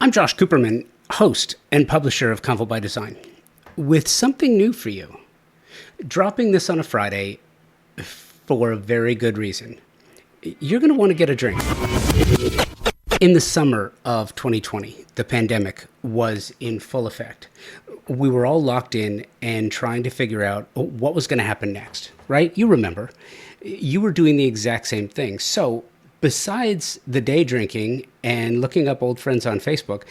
I'm Josh Cooperman, host and publisher of Convo By Design, with something new for you. Dropping this on a Friday for a very good reason. You're going to want to get a drink. In the summer of 2020, the pandemic was in full effect. We were all locked in and trying to figure out what was going to happen next, right? You remember, you were doing the exact same thing. So besides the day drinking and looking up old friends on Facebook,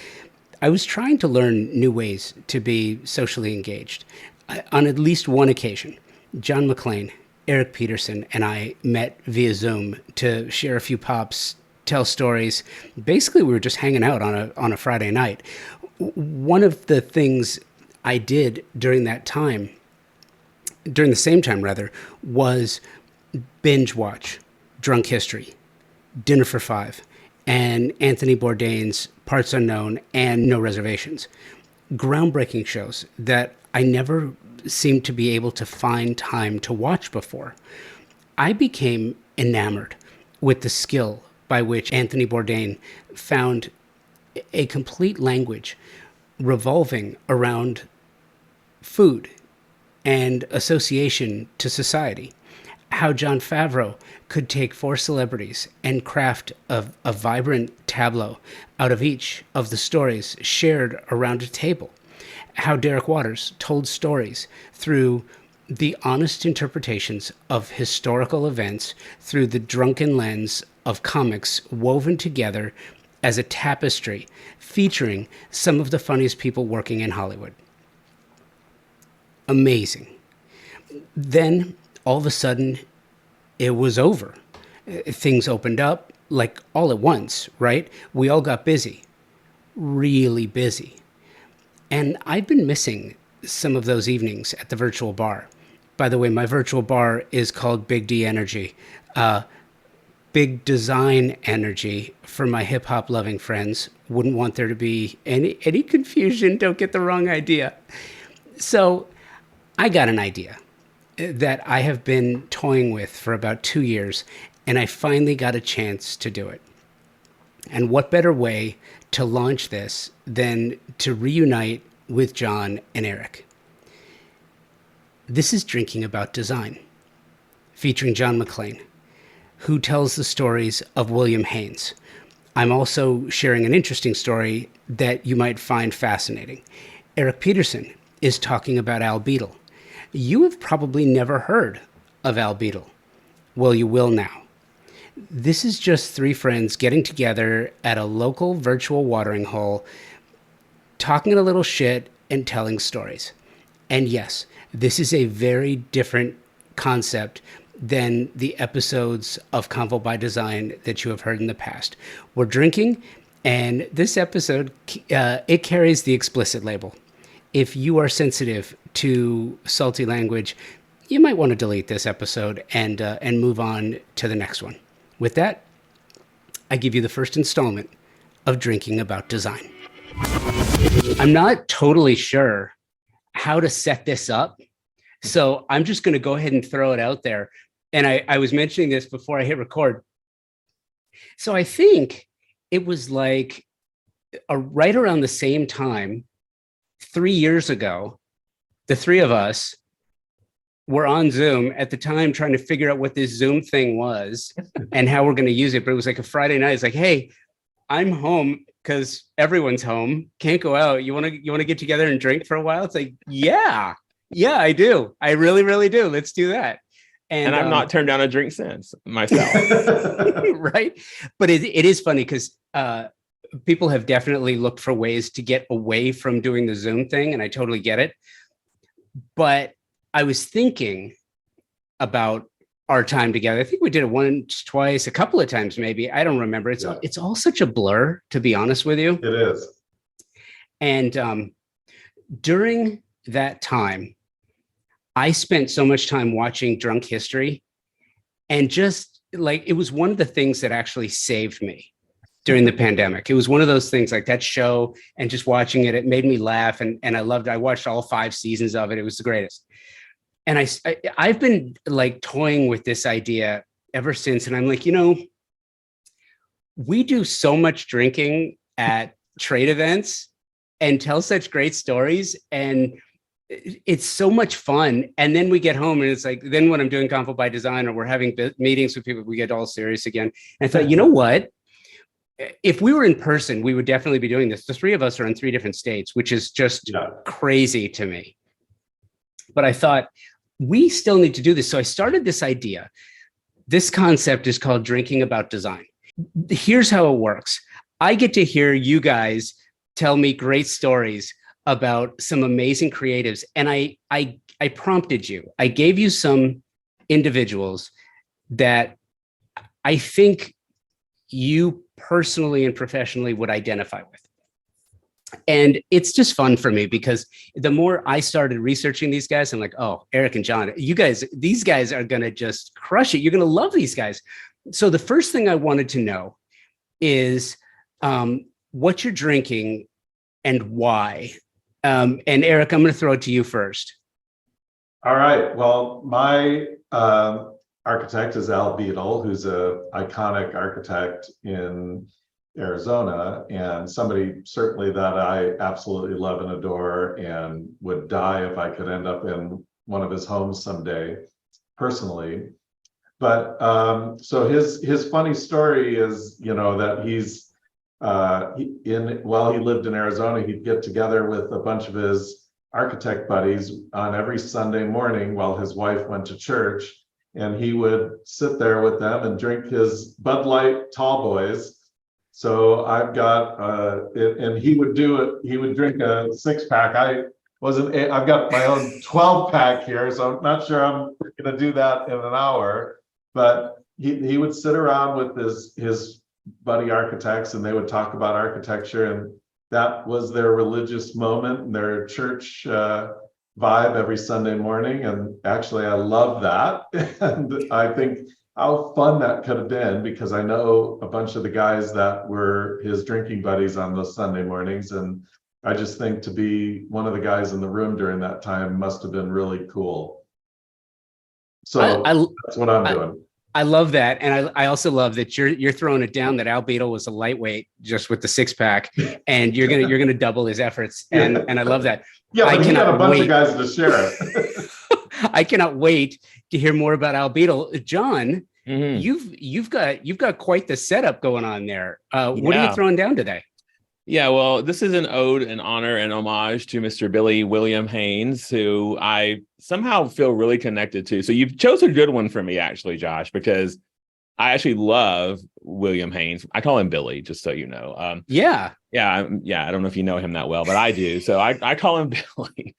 I was trying to learn new ways to be socially engaged. On at least one occasion, John McClane, Eric Peterson, and I met via Zoom to share a few pops, tell stories. Basically, we were just hanging out on a Friday night. One of the things I did during the same time, was binge watch Drunk History, Dinner for Five, and Anthony Bourdain's Parts Unknown and No Reservations. Groundbreaking shows that I never seemed to be able to find time to watch before. I became enamored with the skill by which Anthony Bourdain found a complete language revolving around food and association to society. How Jon Favreau could take four celebrities and craft a vibrant tableau out of each of the stories shared around a table. How Derek Waters told stories through the honest interpretations of historical events through the drunken lens of comics woven together as a tapestry featuring some of the funniest people working in Hollywood. Amazing. Then, all of a sudden, it was over. Things opened up, like all at once, right? We all got busy, really busy. And I've been missing some of those evenings at the virtual bar. By the way, my virtual bar is called Big D Energy. Big Design Energy for my hip hop loving friends. Wouldn't want there to be any confusion. Don't get the wrong idea. So I got an idea that I have been toying with for about 2 years, and I finally got a chance to do it. And what better way to launch this than to reunite with John and Eric? This is Drinking About Design, featuring John McClane, who tells the stories of William Haynes. I'm also sharing an interesting story that you might find fascinating. Eric Peterson is talking about Al Beadle. You have probably never heard of Al Beadle. Well, you will now. This is just three friends getting together at a local virtual watering hole, talking a little shit and telling stories. And yes, this is a very different concept than the episodes of Convo by Design that you have heard in the past. We're drinking, and this episode, it carries the explicit label. If you are sensitive to salty language, you might want to delete this episode and move on to the next one. With that, I give you the first installment of Drinking About Design. I'm not totally sure how to set this up, so I'm just going to go ahead and throw it out there. And I was mentioning this before I hit record. So I think it was like right around the same time, 3 years ago, the three of us were on Zoom at the time trying to figure out what this Zoom thing was and how we're going to use it. But it was like a Friday night. It's like, hey, I'm home because everyone's home. Can't go out. You want to get together and drink for a while? It's like, yeah, I do. I really, really do. Let's do that. And I've not turned down a drink since myself. Right. But it is funny because people have definitely looked for ways to get away from doing the Zoom thing. And I totally get it. But I was thinking about our time together. I think we did it once, twice, a couple of times, maybe. I don't remember. It's all such a blur, to be honest with you. It is. And during that time, I spent so much time watching Drunk History, and just like, it was one of the things that actually saved me during the pandemic. It was one of those things, like that show, and just watching it, it made me laugh, and I loved it. I watched all 5 seasons of it. It was the greatest. And I've been like toying with this idea ever since. And I'm like, we do so much drinking at trade events and tell such great stories. And it's so much fun. And then we get home and it's like, then when I'm doing Convo by Design or we're having meetings with people, we get all serious again. And I thought, you know what? If we were in person, we would definitely be doing this. The three of us are in 3 different states, which is just crazy to me. But I thought, we still need to do this. So I started this idea. This concept is called Drinking About Design. Here's how it works. I get to hear you guys tell me great stories about some amazing creatives. And I prompted you. I gave you some individuals that I think you personally and professionally would identify with. And it's just fun for me because the more I started researching these guys, I'm like, oh, Eric and Jon, these guys are going to just crush it. You're going to love these guys. So the first thing I wanted to know is what you're drinking and why. And Eric, I'm going to throw it to you first. All right. Well, my architect is Al Beadle, who's an iconic architect in Arizona, and somebody certainly that I absolutely love and adore and would die if I could end up in one of his homes someday, personally. But so his funny story is, that he's while he lived in Arizona, he'd get together with a bunch of his architect buddies on every Sunday morning while his wife went to church, and he would sit there with them and drink his Bud Light Tall Boys. So I've got, and he would do it. He would drink a 6-pack. I've got my own 12-pack here, so I'm not sure I'm going to do that in an hour. But he would sit around with his buddy architects, and they would talk about architecture, and that was their religious moment and their church vibe every Sunday morning. And actually, I love that, and I think how fun that could have been, because I know a bunch of the guys that were his drinking buddies on those Sunday mornings. And I just think to be one of the guys in the room during that time must have been really cool. So that's what I'm doing. I love that. And I also love that you're throwing it down that Al Beadle was a lightweight just with the 6-pack, and you're gonna double his efforts. And I love that. Yeah, but he had a bunch of guys to share it. I cannot wait to hear more about Al Beadle. Jon, you've got quite the setup going on there. What are you throwing down today? Yeah, well, this is an ode and honor and homage to Mr. Billy William Haynes, who I somehow feel really connected to. So you've chosen a good one for me, actually, Josh, because I actually love William Haynes. I call him Billy, just so you know. Yeah. I don't know if you know him that well, but I do. So I call him Billy.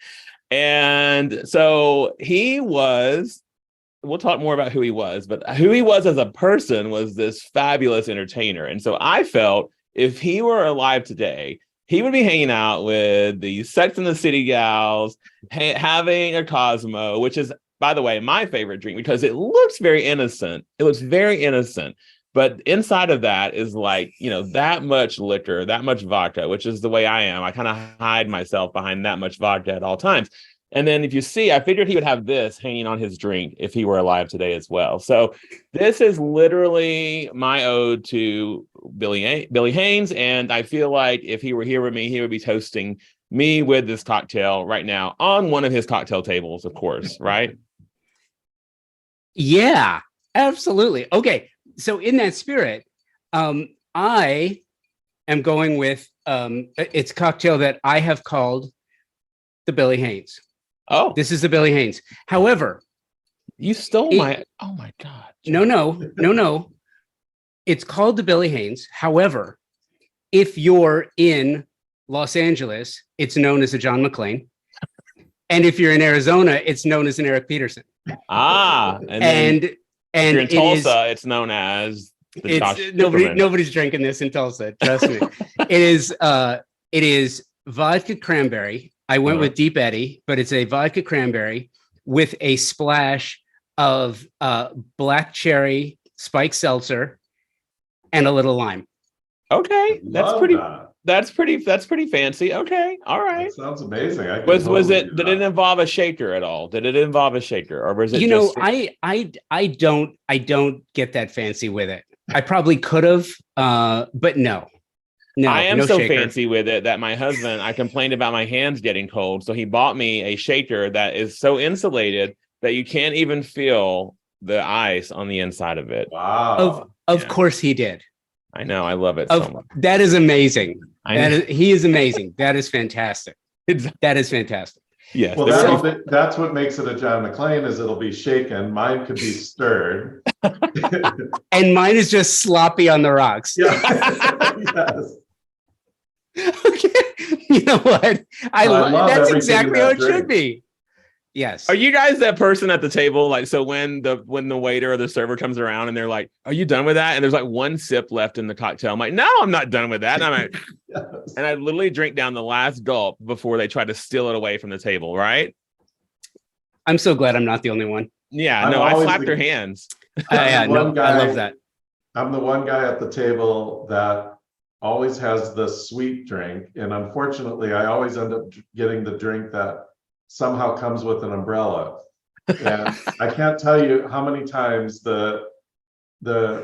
And so we'll talk more about who he was, but who he was as a person was this fabulous entertainer. And so I felt if he were alive today, he would be hanging out with the Sex and the City gals, having a Cosmo, which is, by the way, my favorite drink because it looks very innocent. It looks very innocent. But inside of that is like, that much liquor, that much vodka, which is the way I am. I kind of hide myself behind that much vodka at all times. And then if you see, I figured he would have this hanging on his drink if he were alive today as well. So this is literally my ode to Billy Haynes. And I feel like if he were here with me, he would be toasting me with this cocktail right now on one of his cocktail tables, of course, right? Yeah, absolutely. Okay. So in that spirit, I am going with, it's a cocktail that I have called the Billy Haynes. Oh, this is the Billy Haynes. However, you stole my, oh my God. No. It's called the Billy Haynes. However, if you're in Los Angeles, it's known as a John McClane. And if you're in Arizona, it's known as an Eric Peterson. And if you're in Tulsa, it's known as the Josh Cooperman. Nobody's drinking this in Tulsa. Trust me. It is vodka cranberry. I went with Deep Eddy, but it's a vodka cranberry with a splash of black cherry spiked seltzer and a little lime. Okay, that's pretty fancy. Okay, all right. That sounds amazing. Did it involve a shaker at all? Did it involve a shaker, or was it? I don't get that fancy with it. I probably could have, but no. I am no so shaker. fancy with it that my husband, I complained about my hands getting cold. So he bought me a shaker that is so insulated that you can't even feel the ice on the inside of it. Wow. Of course he did. I know. I love it so much. That is amazing. I know. He is amazing. That is fantastic. Exactly. That is fantastic. Yes. Well, that's what makes it a John McClane is it'll be shaken. Mine could be stirred. And mine is just sloppy on the rocks. Yeah. Yes. Okay. You know what? I love that's everything exactly in how that it should drink. be. Yes. Are you guys that person at the table? Like, so when the waiter or the server comes around and they're like, "Are you done with that?" And there's like one sip left in the cocktail. I'm like, "No, I'm not done with that." And I'm like, Yes. and I literally drink down the last gulp before they try to steal it away from the table. Right? I'm so glad I'm not the only one. Yeah. I'm No, I always slapped the- their hands. Yeah, no, I love that. I'm the one guy at the table that always has the sweet drink. And unfortunately, I always end up getting the drink that somehow comes with an umbrella. And I can't tell you how many times the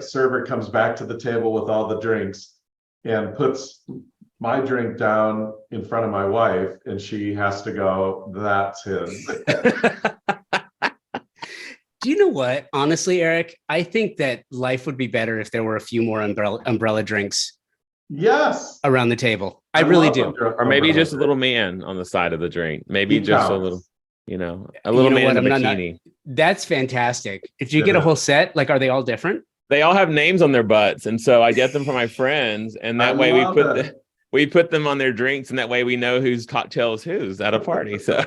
server comes back to the table with all the drinks and puts my drink down in front of my wife, and she has to go, "That's his." Do you know what? Honestly, Eric, I think that life would be better if there were a few more umbrella drinks Yes. around the table. I really love do. Or maybe umbrella just a little man on the side of the drink. Maybe He just a counts. little, a little know man what? in a I'm not- bikini. That's fantastic. Did you get a whole set? Like, are they all different? They all have names on their butts, and so I get them for my friends, and that I way we love put it. we put them on their drinks, and that way we know whose cocktail is whose at a party. So,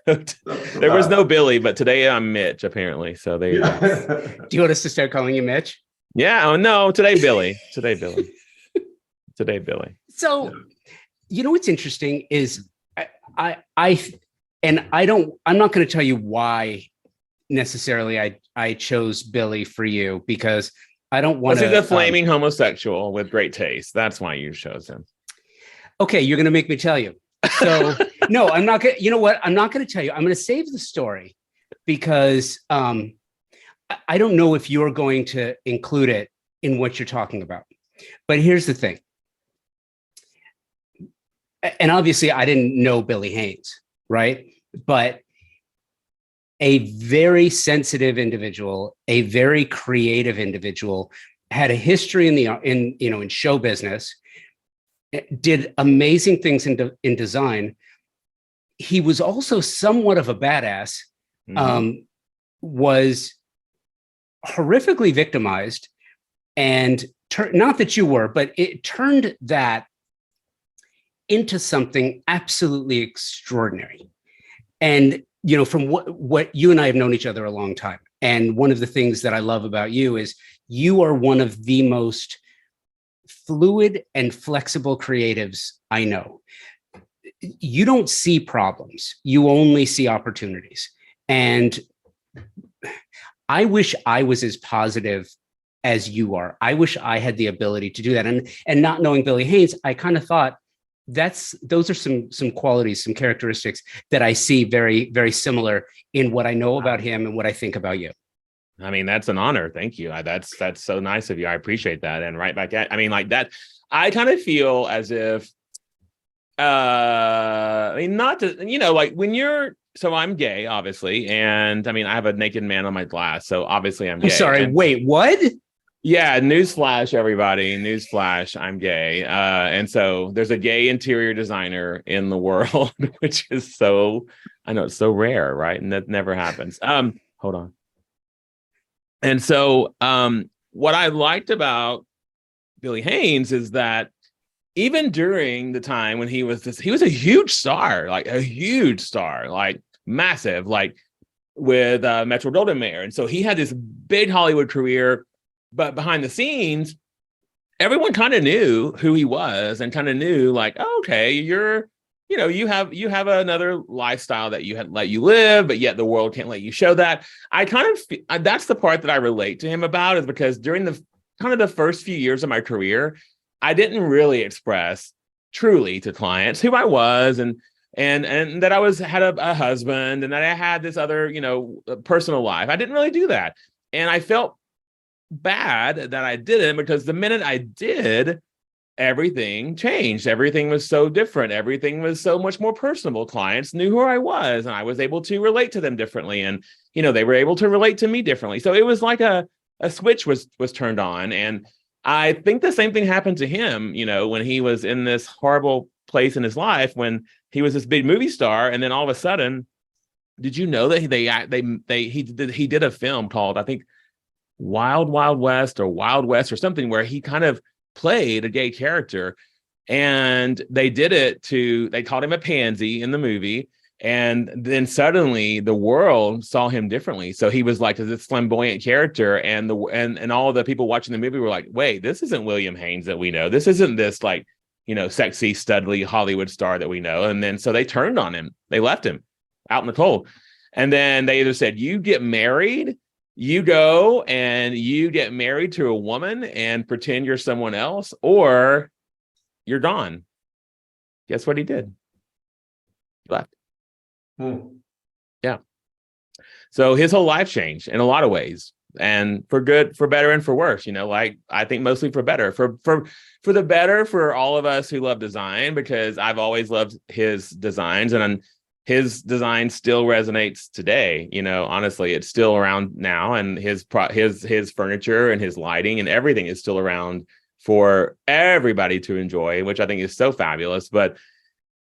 there was no Billy, but today I'm Mitch apparently. So there you go. Do you want us to start calling you Mitch? Yeah. Oh no, today Billy. Today Billy. Today Billy. So, you know what's interesting is I'm not going to tell you why necessarily I chose Billy for you, because I don't want to. He's a flaming homosexual with great taste. That's why you chose him. Okay, you're going to make me tell you. So no, I'm not going to. You know what? I'm not going to tell you. I'm going to save the story because I don't know if you're going to include it in what you're talking about. But here's the thing. And obviously, I didn't know Billy Haynes, right? But a very sensitive individual, a very creative individual, had a history in show business, did amazing things in design. He was also somewhat of a badass, was horrifically victimized, and not that you were, but it turned that into something absolutely extraordinary. And from what you and I have known each other a long time. And one of the things that I love about you is you are one of the most fluid and flexible creatives I know. You don't see problems. You only see opportunities. And I wish I was as positive as you are. I wish I had the ability to do that. And not knowing Billy Haynes, I kind of thought, those are some qualities, some characteristics that I see very, very similar in what I know about him and what I think about you. I mean, that's an honor. Thank you. That's so nice of you. I appreciate that. And right back at, I mean, like that, I kind of feel as if, not to, like when you're, so I'm gay, obviously. And I mean, I have a naked man on my glass. So obviously I'm gay. I'm sorry. Wait, what? Yeah, newsflash, everybody. Newsflash, I'm gay. And so there's a gay interior designer in the world, which is I know it's so rare, right? And that never happens. Hold on. And so what I liked about Billy Haynes is that even during the time when he was a huge star, like massive, like with Metro-Goldwyn-Mayer. And so he had this big Hollywood career. But behind the scenes, everyone kind of knew who he was and kind of knew like, oh, okay, you have another lifestyle that you had let you live, but yet the world can't let you show that. I kind of, that's the part that I relate to him about, is because during the first few years of my career, I didn't really express truly to clients who I was and that I had a husband and that I had this other, personal life. I didn't really do that. And I felt bad that I didn't, because the minute I did, everything changed. Everything was so different. Everything was so much more personable. Clients knew who I was, and I was able to relate to them differently. And, they were able to relate to me differently. So it was like a switch was turned on. And I think the same thing happened to him, when he was in this horrible place in his life, when he was this big movie star. And then all of a sudden, did you know that he did a film called, I think, Wild Wild West or Wild West or something, where he kind of played a gay character, and they called him a pansy in the movie, and then suddenly the world saw him differently. So he was like this flamboyant character, and all the people watching the movie were like, wait, this isn't William Haynes that we know. This isn't this like, sexy, studly Hollywood star that we know. And then so they turned on him. They left him out in the cold. And then they either said, you get married, you go and you get married to a woman and pretend you're someone else, or you're gone. Guess what he did? He left. Yeah. So his whole life changed in a lot of ways, and for good, for better, and for worse. Like, I think mostly for better. For the better for all of us who love design, because I've always loved his designs, and his design still resonates today. Honestly, it's still around now, and his furniture and his lighting and everything is still around for everybody to enjoy, which I think is so fabulous. But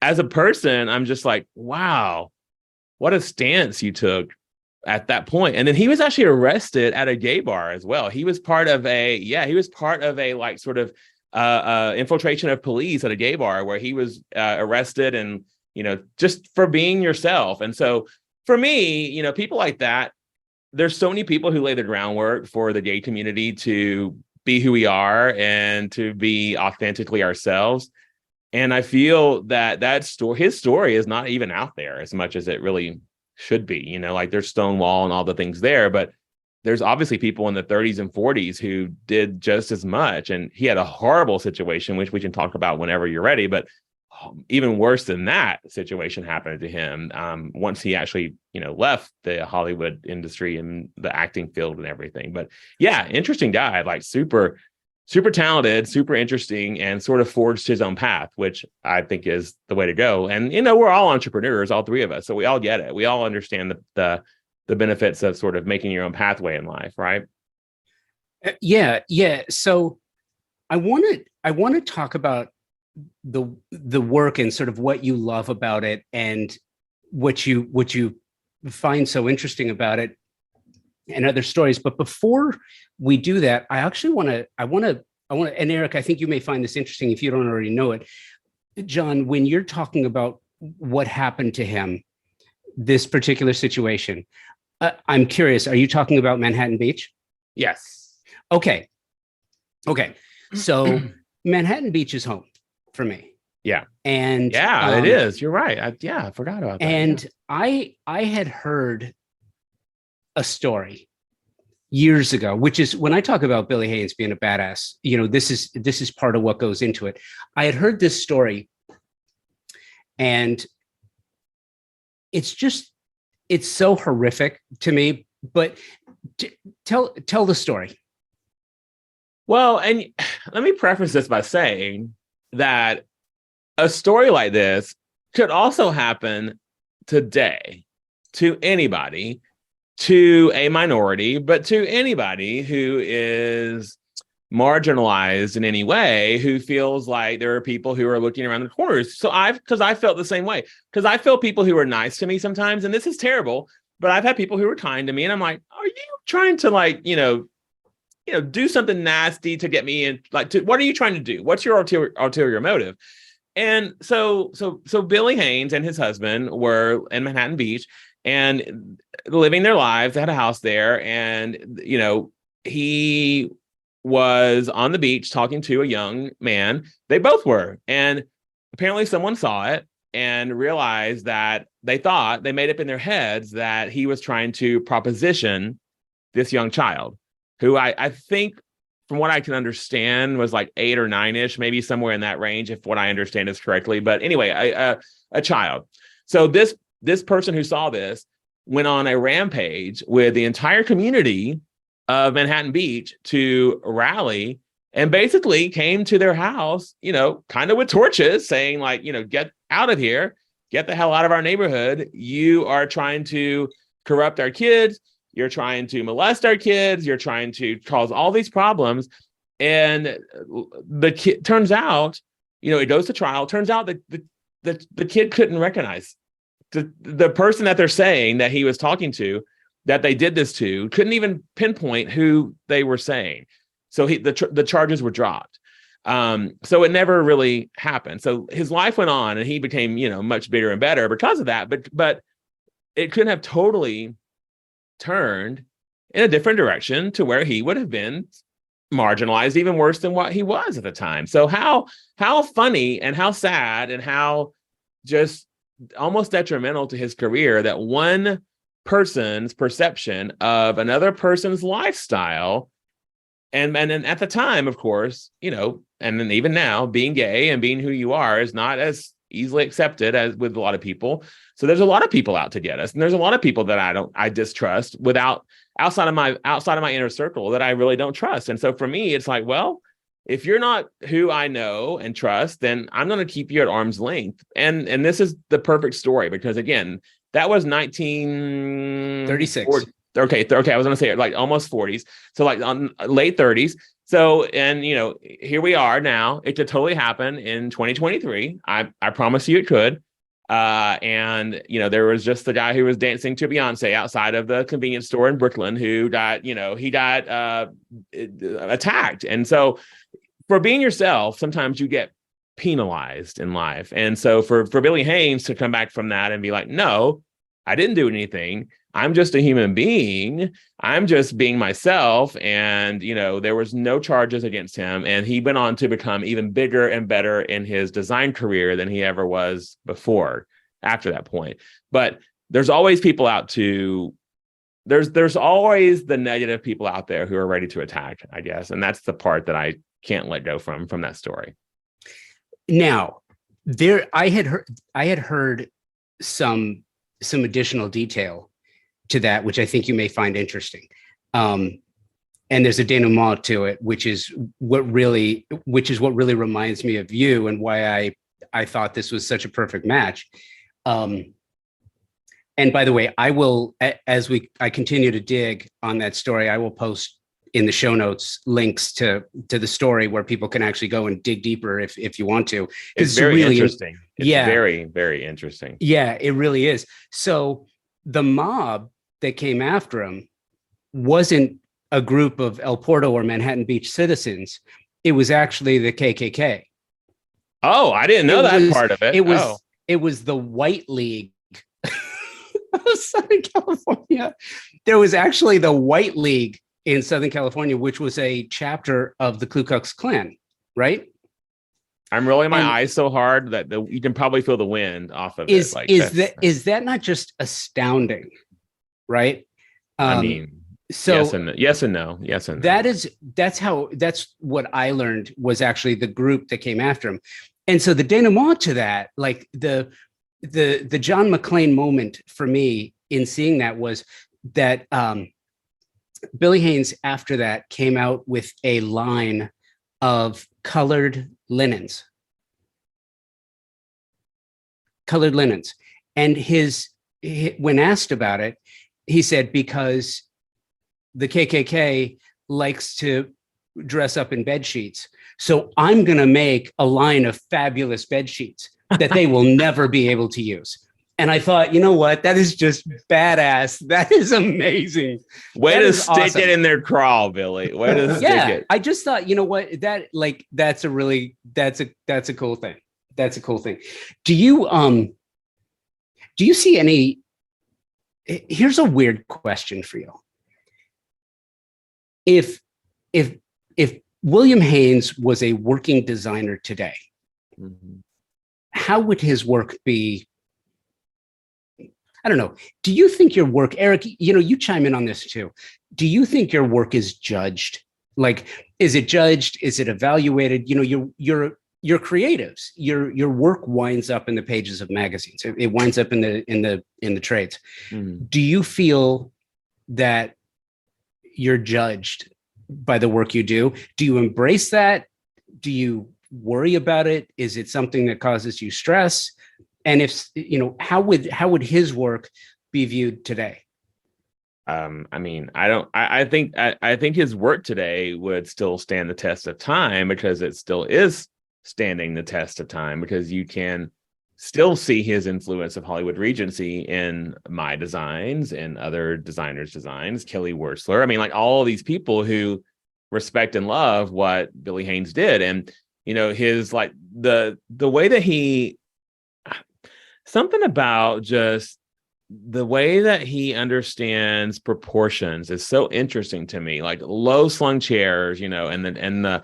as a person, I'm just like, wow, what a stance you took at that point. And then he was actually arrested at a gay bar as well. He was part of a like sort of infiltration of police at a gay bar, where he was arrested, and just for being yourself. And so for me, people like that, there's so many people who lay the groundwork for the gay community to be who we are and to be authentically ourselves. And I feel that his story is not even out there as much as it really should be. Like, there's Stonewall and all the things there, but there's obviously people in the 30s and 40s who did just as much. And he had a horrible situation, which we can talk about whenever you're ready. But even worse than that situation happened to him once he actually, left the Hollywood industry and the acting field and everything. But yeah, interesting guy, like super, super talented, super interesting, and sort of forged his own path, which I think is the way to go. And, we're all entrepreneurs, all three of us. So we all get it. We all understand the benefits of sort of making your own pathway in life, right? Yeah. So I want to talk about the work and sort of what you love about it, and what you find so interesting about it, and other stories. But before we do that, I want to, and Eric, I think you may find this interesting if you don't already know it. Jon, when you're talking about what happened to him, this particular situation, I'm curious, are you talking about Manhattan Beach? Yes. Okay. So Manhattan Beach is home for me. Yeah. And it is. You're right. I forgot about that. And I had heard a story years ago, which is when I talk about Billy Haynes being a badass, this is part of what goes into it. I had heard this story, and it's so horrific to me, but tell the story. Well, and let me preface this by saying that a story like this could also happen today to anybody, to a minority, but to anybody who is marginalized in any way, who feels like there are people who are looking around the corners. So because I felt the same way, because I feel people who are nice to me sometimes, and this is terrible, but I've had people who are kind to me, and I'm like, are you trying to do something nasty to get me in? What are you trying to do? What's your ulterior motive? And so Billy Haynes and his husband were in Manhattan Beach and living their lives. They had a house there, and he was on the beach talking to a young man. They both were, and apparently someone saw it and realized that they made up in their heads that he was trying to proposition this young child, who I think, from what I can understand, was like 8 or 9-ish, maybe somewhere in that range, if what I understand is correctly. But anyway, a child. So this person who saw this went on a rampage with the entire community of Manhattan Beach to rally, and basically came to their house, kind of with torches, saying like, get out of here, get the hell out of our neighborhood. You are trying to corrupt our kids. You're trying to molest our kids. You're trying to cause all these problems. And the kid, turns out, it goes to trial. Turns out that the kid couldn't recognize the person that they're saying that he was talking to, that they did this to, couldn't even pinpoint who they were saying. So the charges were dropped. So it never really happened. So his life went on, and he became, much bigger and better because of that. But it couldn't have totally turned in a different direction to where he would have been marginalized even worse than what he was at the time. So how funny and how sad and how just almost detrimental to his career that one person's perception of another person's lifestyle, and at the time, of course, and then even now, being gay and being who you are is not as easily accepted as with a lot of people. So there's a lot of people out to get us, and there's a lot of people that I distrust outside of my inner circle that I really don't trust. And so for me, it's like, well, if you're not who I know and trust, then I'm going to keep you at arm's length. And this is the perfect story, because again, that was 1936. Okay. I was going to say like almost 40s. So like on late 30s. So, and here we are now. It could totally happen in 2023. I promise you it could. And there was just the guy who was dancing to Beyonce outside of the convenience store in Brooklyn who got, he got attacked. And so for being yourself, sometimes you get penalized in life. And so for Billy Haynes to come back from that and be like, no, I didn't do anything. I'm just a human being. I'm just being myself. And, there was no charges against him. And he went on to become even bigger and better in his design career than he ever was before after that point. But there's always people out to, there's always the negative people out there who are ready to attack, I guess. And that's the part that I can't let go from that story. Now, I had heard some additional detail to that, which I think you may find interesting. And there's a denouement to it, which is what really reminds me of you and why I thought this was such a perfect match. And by the way, I will, as I continue to dig on that story, I will post in the show notes links to the story where people can actually go and dig deeper if you want to. It's very really interesting. It's very, very interesting. Yeah, it really is. So the mob that came after him wasn't a group of El Porto or Manhattan Beach citizens. It was actually the KKK. Oh, I didn't know that part of it. It was the White League of Southern California. There was actually the White League in Southern California, which was a chapter of the Ku Klux Klan, right? I'm rolling my eyes so hard that you can probably feel the wind off of it. Like is that not just astounding, right? I mean, so yes and no. That's what I learned was actually the group that came after him. And so the denouement to that, like the John McClane moment for me in seeing that was that Billy Haynes after that came out with a line of colored linens. And when asked about it, he said, because the KKK likes to dress up in bed sheets. So I'm going to make a line of fabulous bed sheets that they will never be able to use. And I thought, you know what? That is just badass. That is amazing. Way to stick it in their crawl, Billy. Way to stick it. I just thought, you know what? That's a cool thing. That's a cool thing. Do you see any? Here's a weird question for you. If William Haynes was a working designer today, how would his work be? I don't know. Do you think your work, Eric, you chime in on this too. Do you think your work is judged? Like, is it judged? Is it evaluated? You're creatives. Your work winds up in the pages of magazines. It winds up in the trades. Do you feel that you're judged by the work you do. Do you embrace that? Do you worry about it? Is it something that causes you stress? And if, how would his work be viewed today? I mean, I think his work today would still stand the test of time, because it still is standing the test of time, because you can still see his influence of Hollywood Regency in my designs and other designers' designs, Kelly Wearstler. I mean, like all these people who respect and love what Billy Haynes did. And, his like the way that something about just the way that he understands proportions is so interesting to me. Like low slung chairs, and the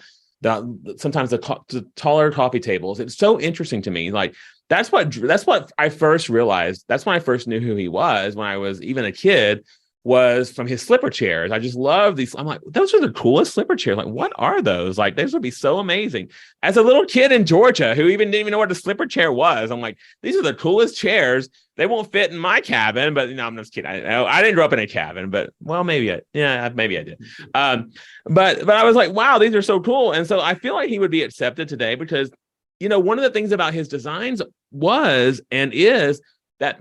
sometimes the taller coffee tables. It's so interesting to me. Like that's what I first realized. That's when I first knew who he was, when I was even a kid, was from his slipper chairs. I just love these. I'm like, those are the coolest slipper chairs. Like, what are those? Like, those would be so amazing. As a little kid in Georgia who didn't even know what a slipper chair was, I'm like, these are the coolest chairs. They won't fit in my cabin, but I'm just kidding. I didn't grow up in a cabin, but maybe I did. But I was like, wow, these are so cool. And so I feel like he would be accepted today because, one of the things about his designs was and is that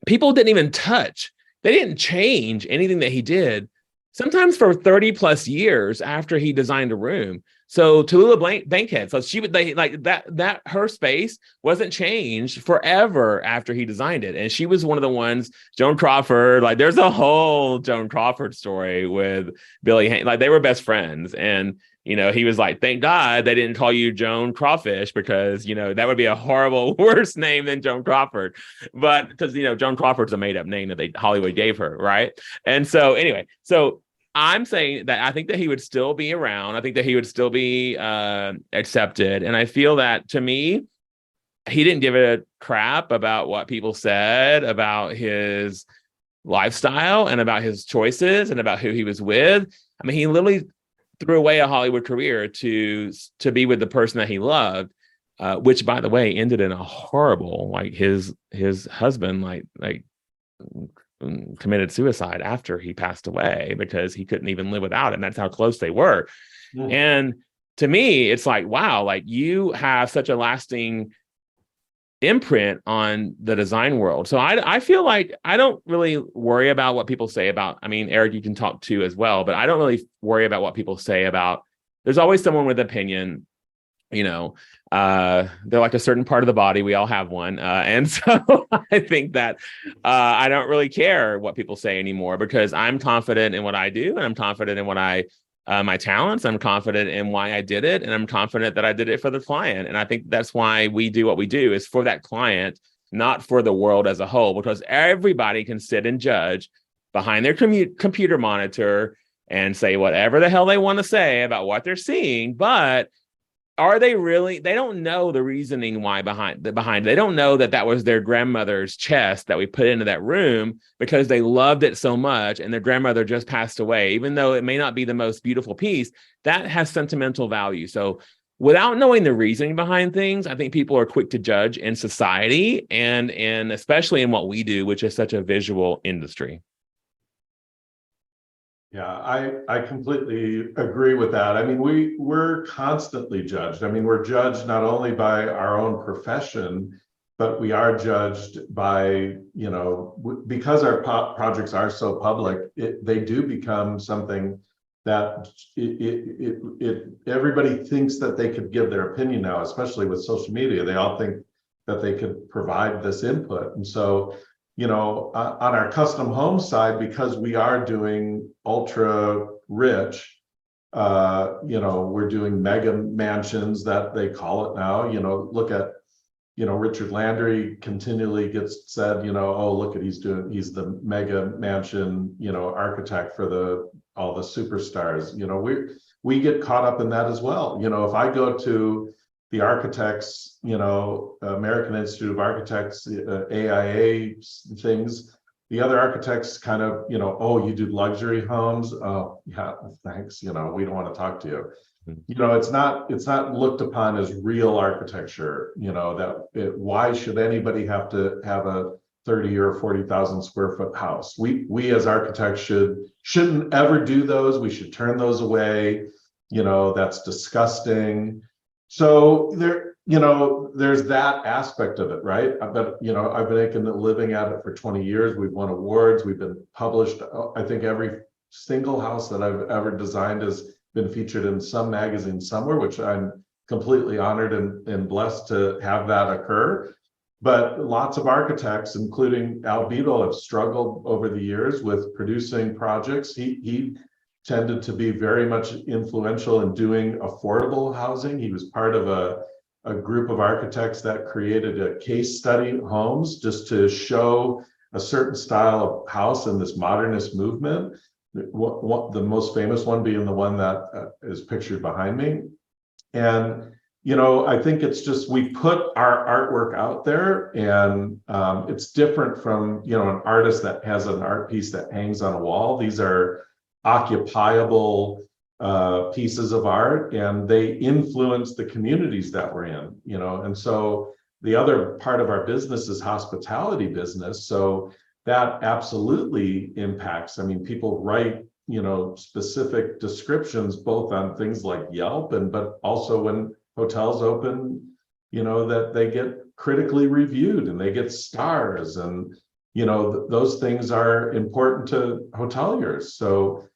people didn't even touch. They didn't change anything that he did, sometimes for 30 plus years after he designed a room. So Tallulah Bankhead, so her space wasn't changed forever after he designed it. And she was one of the ones, Joan Crawford, like there's a whole Joan Crawford story with Billy Haynes. Like they were best friends. And, he was like, thank God they didn't call you Joan Crawfish, because, that would be a horrible, worse name than Joan Crawford. But because, Joan Crawford's a made up name that Hollywood gave her. Right. And so anyway, I'm saying that I think that he would still be around. I think that he would still be accepted. And I feel that, to me, he didn't give a crap about what people said about his lifestyle and about his choices and about who he was with. I mean, he literally threw away a Hollywood career to be with the person that he loved, which, by the way, ended in a horrible, like his husband, like committed suicide after he passed away because he couldn't even live without him. That's how close they were. Yeah. And to me, it's like, wow, like you have such a lasting imprint on the design world. So I feel like I don't really worry about what people say about, I mean, Eric, you can talk too as well, but I don't really worry about what people say about, there's always someone with opinion, they're like a certain part of the body. We all have one. And so I think that I don't really care what people say anymore, because I'm confident in what I do, and I'm confident in what my talents. I'm confident in why I did it, and I'm confident that I did it for the client. And I think that's why we do what we do, is for that client, not for the world as a whole, because everybody can sit and judge behind their computer monitor and say whatever the hell they want to say about what they're seeing. But are they really? They don't know the reasoning why behind. They don't know that was their grandmother's chest that we put into that room because they loved it so much, and their grandmother just passed away. Even though it may not be the most beautiful piece, that has sentimental value. So without knowing the reasoning behind things, I think people are quick to judge in society, and especially in what we do, which is such a visual industry. Yeah, I completely agree with that. I mean, we're constantly judged. I mean, we're judged not only by our own profession, but we are judged by, because our projects are so public, they do become something that everybody thinks that they could give their opinion now, especially with social media. They all think that they could provide this input. And so, on our custom home side, because we are doing ultra rich, we're doing mega mansions that they call it now. Look at, Richard Landry continually gets said, oh, look at he's the mega mansion, architect for all the superstars. We get caught up in that as well. If I go to the architects, American Institute of Architects, AIA things, the other architects kind of, oh, you do luxury homes. Oh, yeah, thanks. We don't want to talk to you. It's not looked upon as real architecture, why should anybody have to have a 30 or 40,000 square foot house. We as architects shouldn't ever do those. We should turn those away. That's disgusting. So there's that aspect of it, right? But I've been making a living at it for 20 years. We've won awards. We've been published. I think every single house that I've ever designed has been featured in some magazine somewhere, which I'm completely honored and blessed to have that occur. But lots of architects, including Al Beadle, have struggled over the years with producing projects. He tended to be very much influential in doing affordable housing. He was part of a group of architects that created a case study homes just to show a certain style of house in this modernist movement. The most famous one being the one that is pictured behind me. And I think it's just we put our artwork out there, and it's different from an artist that has an art piece that hangs on a wall. These are occupiable pieces of art, and they influence the communities that we're in. And so the other part of our business is hospitality business. So that absolutely impacts. I mean, people write specific descriptions both on things like Yelp but also when hotels open, that they get critically reviewed and they get stars, and those things are important to hoteliers. So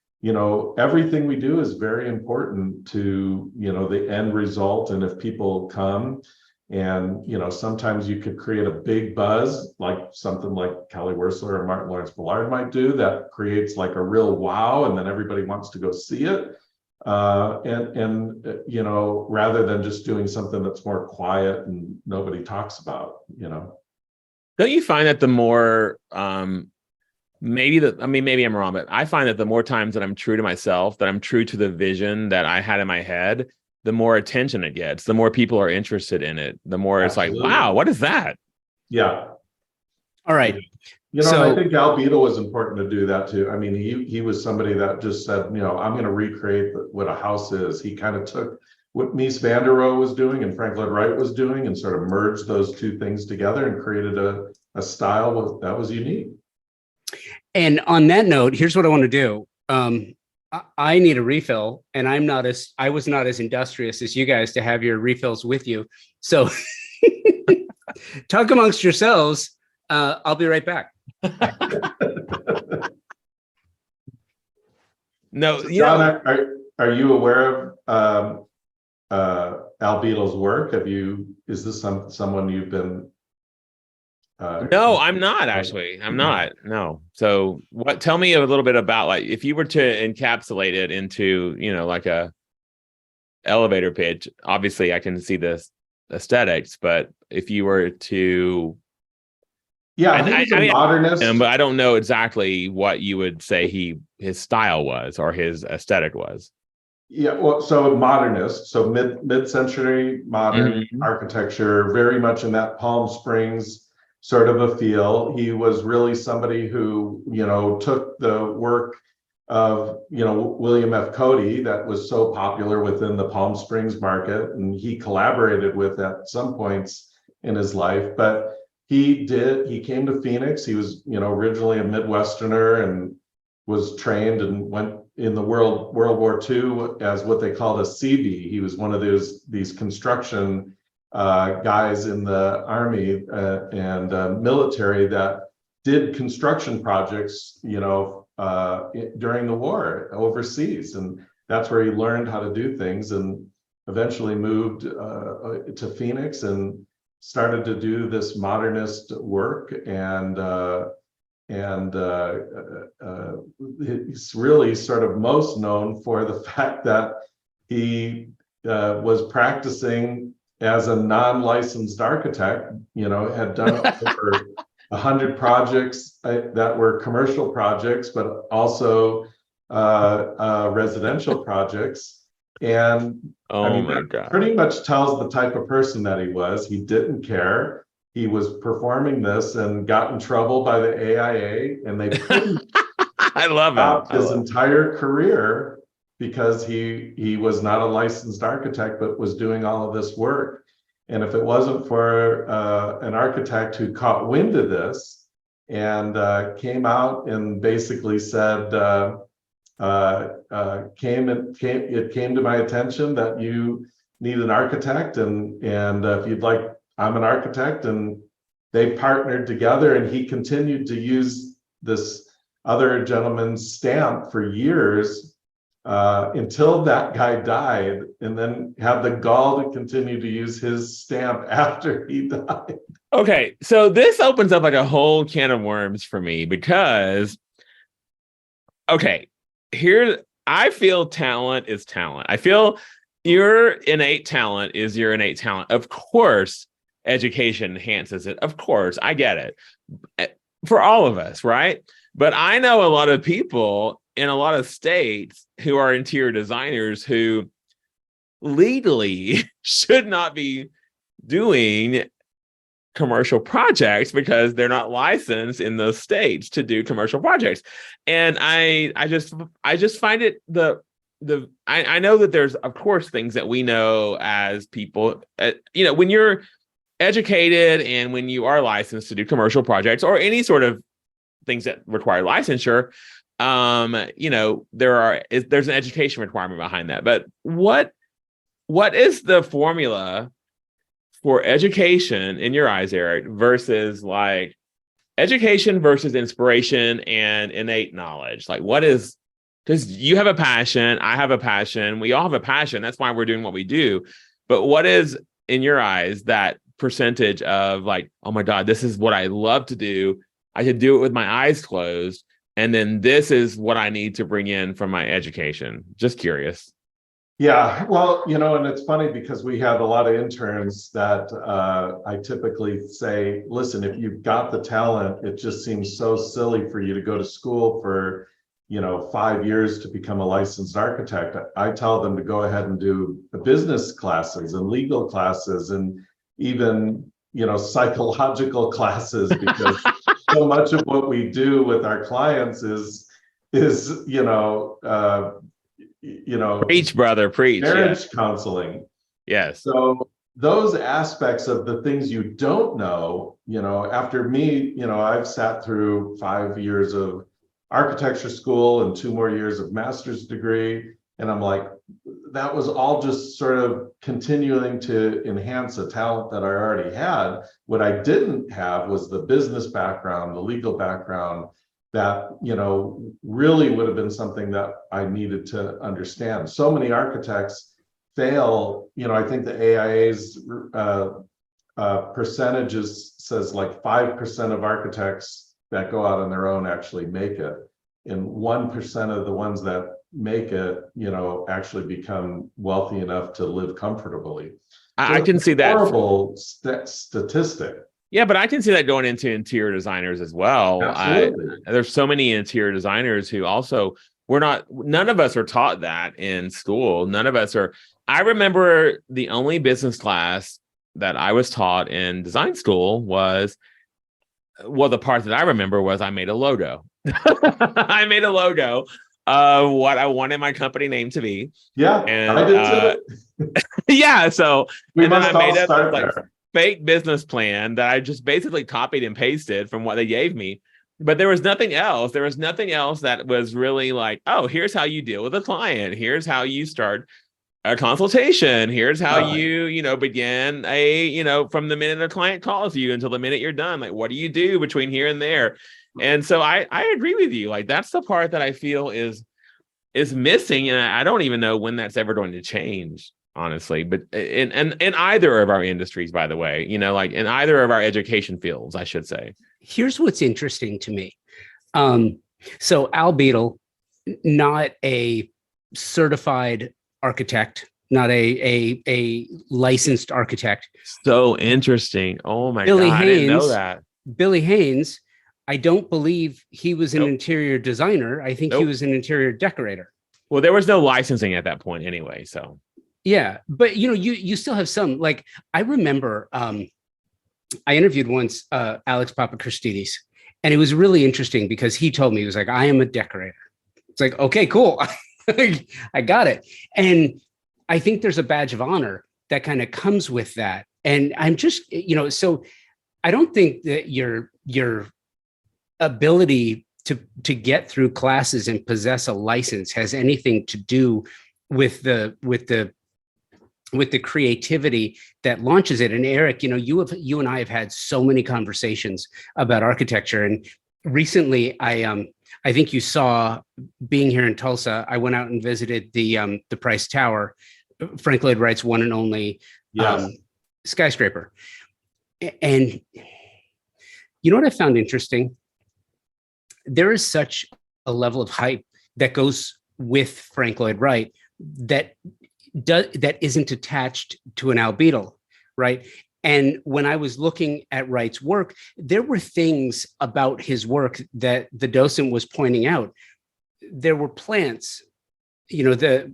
everything we do is very important to the end result. And if people come, and sometimes you could create a big buzz, like something like Kelly Wearstler or Martin Lawrence Bullard might do, that creates like a real wow, and then everybody wants to go see it. Rather than just doing something that's more quiet and nobody talks about. Don't you find that the more maybe I'm wrong, but I find that the more times that I'm true to myself, that I'm true to the vision that I had in my head, the more attention it gets, the more people are interested in it, the more Absolutely. It's like, wow, what is that? Yeah. All right. I think Al Beadle was important to do that too. I mean, he was somebody that just said, I'm going to recreate what a house is. He kind of took what Mies van der Rohe was doing and Frank Lloyd Wright was doing and sort of merged those two things together and created a style that was unique. And on that note, here's what I want to do. I need a refill, and I was not as industrious as you guys to have your refills with you. So talk amongst yourselves. I'll be right back. No, so John, are you aware of Al Beadle's work? Is this someone you've been? No, I'm not actually. I'm not. No. So tell me a little bit about, like, if you were to encapsulate it into, like a elevator pitch, obviously I can see the aesthetics, but if you were to, I think he's a modernist, but I don't know exactly what you would say his style was or his aesthetic was. Yeah, well, so modernist, so mid-century modern architecture, very much in that Palm Springs sort of a feel. He was really somebody who, took the work of, William F. Cody that was so popular within the Palm Springs market, and he collaborated with at some points in his life. But he came to Phoenix. He was, originally a Midwesterner and was trained and went in the World War II as what they called a CB. He was one of these construction guys in the army and military that did construction projects, during the war overseas, and that's where he learned how to do things, and eventually moved to Phoenix and started to do this modernist work, and he's really sort of most known for the fact that he was practicing as a non-licensed architect, had done over 100 projects that were commercial projects, but also residential projects. And that pretty much tells the type of person that he was. He didn't care. He was performing this and got in trouble by the AIA, and they I love his entire career because he was not a licensed architect, but was doing all of this work. And if it wasn't for an architect who caught wind of this and came out and basically said, it came to my attention that you need an architect, and if you'd like, I'm an architect. And they partnered together, and he continued to use this other gentleman's stamp for years, until that guy died, and then had the gall to continue to use his stamp after he died. Okay, so this opens up like a whole can of worms for me, because, okay, here I feel talent is talent. I feel your innate talent is your innate talent. Of course, education enhances it. Of course, I get it. For all of us, right? But I know a lot of people in a lot of states who are interior designers who legally should not be doing commercial projects because they're not licensed in those states to do commercial projects. And I just find it I know that there's, of course, things that we know as people, when you're educated and when you are licensed to do commercial projects or any sort of things that require licensure, there's an education requirement behind that. But what is the formula for education in your eyes, Eric, versus like education versus inspiration and innate knowledge? Like, what is, because you have a passion, I have a passion, we all have a passion. That's why we're doing what we do. But what is, in your eyes, that percentage of like, oh my God, this is what I love to do. I could do it with my eyes closed. And then this is what I need to bring in from my education. Just curious. Yeah, well, and it's funny because we have a lot of interns that I typically say, listen, if you've got the talent, it just seems so silly for you to go to school for, 5 years to become a licensed architect. I tell them to go ahead and do the business classes and legal classes and even, psychological classes, because so much of what we do with our clients is preach, brother, preach. Marriage counseling. Yes. So those aspects of the things you don't know, after me, I've sat through 5 years of architecture school and 2 more years of master's degree. And I'm like, that was all just sort of continuing to enhance a talent that I already had. What I didn't have was the business background, the legal background, that, really would have been something that I needed to understand. So many architects fail. I think the AIA's percentages says like 5% of architects that go out on their own actually make it. And 1% of the ones that make it, actually become wealthy enough to live comfortably. I can see that. Horrible statistic. Yeah, but I can see that going into interior designers as well. There's so many interior designers who also, none of us are taught that in school. None of us are. I remember the only business class that I was taught in design school was, well, the part that I remember was I made a logo. I made a logo of what I wanted my company name to be. Yeah, and I did too. Yeah, so we must then I made start like there. Fake business plan that I just basically copied and pasted from what they gave me. But there was nothing else. There was nothing else that was really like, oh, here's how you deal with a client. Here's how you start a consultation. Here's how you begin from the minute a client calls you until the minute you're done. Like, what do you do between here and there? And so I agree with you. Like, that's the part that I feel is missing. And I don't even know when that's ever going to change, honestly. But in either of our industries, by the way, like in either of our education fields, I should say. Here's what's interesting to me. So Al Beadle, not a certified architect, not a licensed architect. So interesting. Oh my Billy God, Haynes, I didn't know that. Billy Haynes, I don't believe he was an interior designer. I think he was an interior decorator. Well, there was no licensing at that point anyway, so. Yeah, but you still have some. Like, I remember I interviewed once Alex Papakristides, and it was really interesting because he told me, he was like, I am a decorator. It's like, okay, cool. I got it. And I think there's a badge of honor that kind of comes with that. And I'm just, so I don't think that you're ability to get through classes and possess a license has anything to do with the creativity that launches it. And Eric, you and I have had so many conversations about architecture. And recently, I think you saw, being here in Tulsa, I went out and visited the Price Tower, Frank Lloyd Wright's one and only skyscraper. And you know what I found interesting? There is such a level of hype that goes with Frank Lloyd Wright that isn't attached to an albedo, right? And when I was looking at Wright's work, there were things about his work that the docent was pointing out. There were plants, the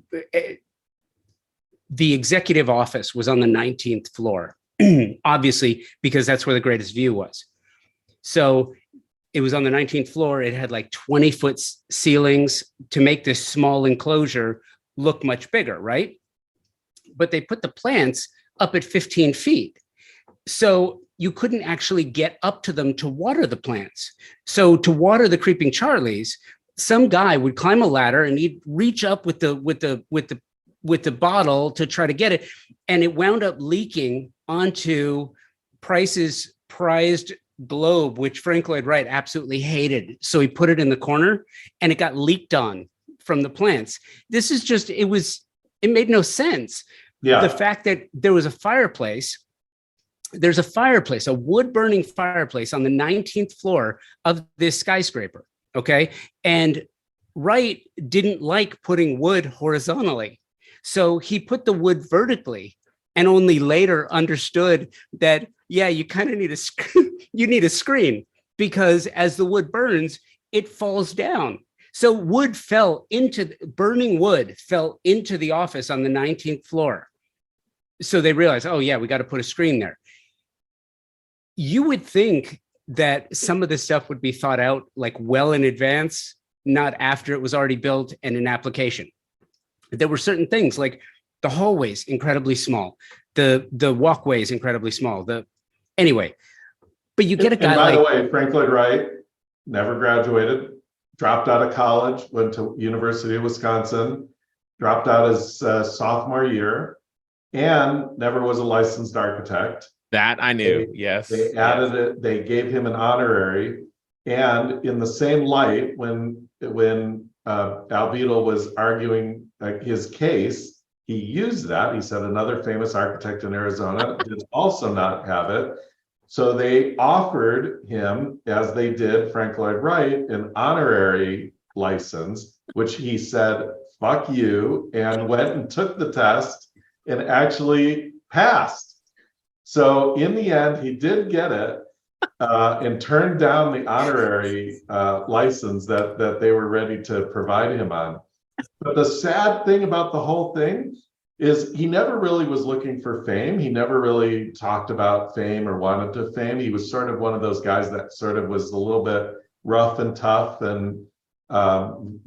executive office was on the 19th floor, obviously, because that's where the greatest view was. So it was on the 19th floor. It had like 20-foot ceilings to make this small enclosure look much bigger, right? But they put the plants up at 15 feet. So you couldn't actually get up to them to water the plants. So to water the creeping Charlies, some guy would climb a ladder and he'd reach up with the bottle to try to get it. And it wound up leaking onto Price's prized globe, which Frank Lloyd Wright absolutely hated. So he put it in the corner and it got leaked on from the plants. This is just, it made no sense. Yeah. The fact that there was a fireplace, there's a wood burning fireplace on the 19th floor of this skyscraper. Okay. And Wright didn't like putting wood horizontally. So he put the wood vertically, and only later understood that, yeah, you kind of need a screen, because as the wood burns, it falls down. So burning wood fell into the office on the 19th floor. So they realized, oh yeah, we got to put a screen there. You would think that some of this stuff would be thought out like well in advance, not after it was already built and in application. There were certain things like the hallways incredibly small, the walkways incredibly small. Anyway, but you get a guy. And by the way, Frank Lloyd Wright never graduated, dropped out of college, went to University of Wisconsin, dropped out his sophomore year, and never was a licensed architect. That I knew. Yes. They added it. They gave him an honorary, and in the same light, when Albedo was arguing his case, he used that. He said another famous architect in Arizona did also not have it. So they offered him, as they did Frank Lloyd Wright, an honorary license, which he said, fuck you, and went and took the test and actually passed. So in the end, he did get it and turned down the honorary license that they were ready to provide him on. But the sad thing about the whole thing is he never really was looking for fame. He never really talked about fame or wanted to fame. He was sort of one of those guys that sort of was a little bit rough and tough and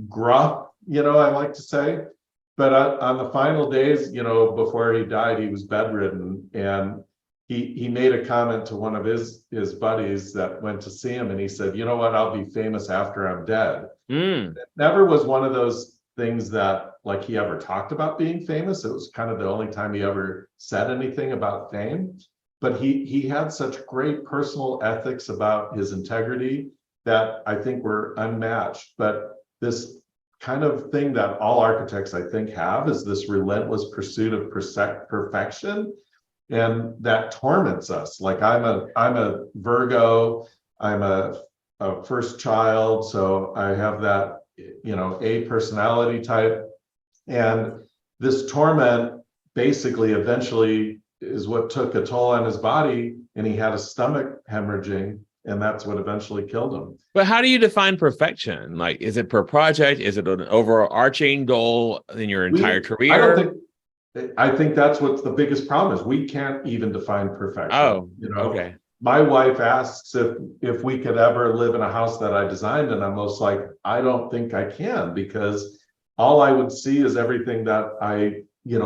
gruff, I like to say. But on the final days, before he died, he was bedridden, and he made a comment to one of his buddies that went to see him, and he said, you know what, I'll be famous after I'm dead. It never was one of those things that like he ever talked about being famous. It was kind of the only time he ever said anything about fame. But he had such great personal ethics about his integrity that I think were unmatched. But this kind of thing that all architects, I think, have is this relentless pursuit of perfection. And that torments us. Like I'm a Virgo, I'm a first child, so I have that, A personality type. And this torment basically eventually is what took a toll on his body, and he had a stomach hemorrhaging, and that's what eventually killed him. But how do you define perfection? Like, is it per project? Is it an overarching goal in your entire career? I think that's what's the biggest problem is we can't even define perfection. Oh, okay. My wife asks if we could ever live in a house that I designed, and I'm most like, I don't think I can, because all I would see is everything that I,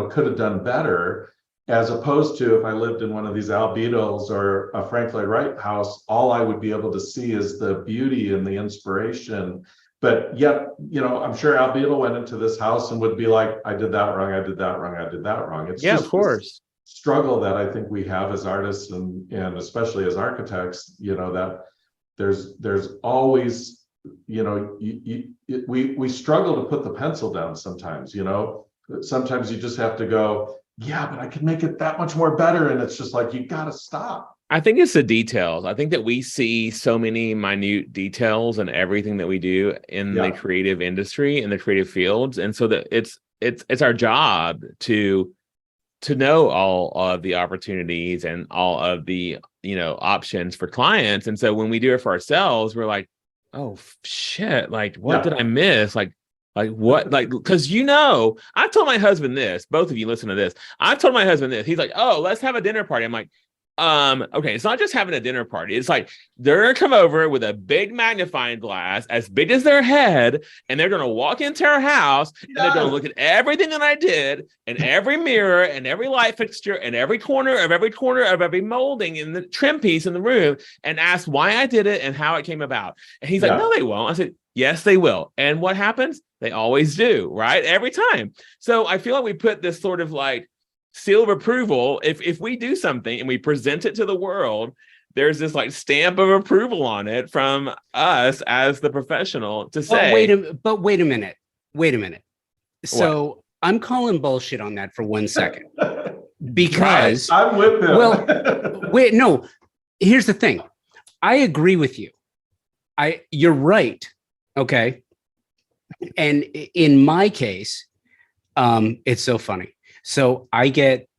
could have done better. as opposed to if I lived in one of these Al Beadles or a Frank Lloyd Wright house, all I would be able to see is the beauty and the inspiration. But yet, I'm sure Al Beadle went into this house and would be like, I did that wrong, I did that wrong, I did that wrong. It's Yeah, just of course. struggle that I think we have as artists and especially as architects, that there's always, we struggle to put the pencil down sometimes, sometimes you just have to go, yeah, but I can make it that much more better. And it's just like, you got to stop. I think it's the details. I think that we see so many minute details in everything that we do in the creative industry, in the creative fields. And so that it's our job to know all of the opportunities and all of the, options for clients. And so when we do it for ourselves, we're like, oh shit, like what did I miss? Like what, because I've told my husband this, both of you listen to this. I've told my husband this. He's like, oh, let's have a dinner party. I'm like, okay, it's not just having a dinner party. It's like they're gonna come over with a big magnifying glass as big as their head, and they're gonna walk into our house and they're gonna look at everything that I did, and every mirror and every light fixture and every corner of every molding in the trim piece in the room, and ask why I did it and how it came about. And he's like, no, they won't. I said, yes, they will. And what happens? They always do, right? Every time. So I feel like we put this sort of like seal of approval. If we do something and we present it to the world, there's this like stamp of approval on it from us as the professional to say, wait a minute. So what? I'm calling bullshit on that for 1 second because I'm with him. Well, wait, no, here's the thing. I agree with you. You're right. Okay. And in my case, it's so funny. So I get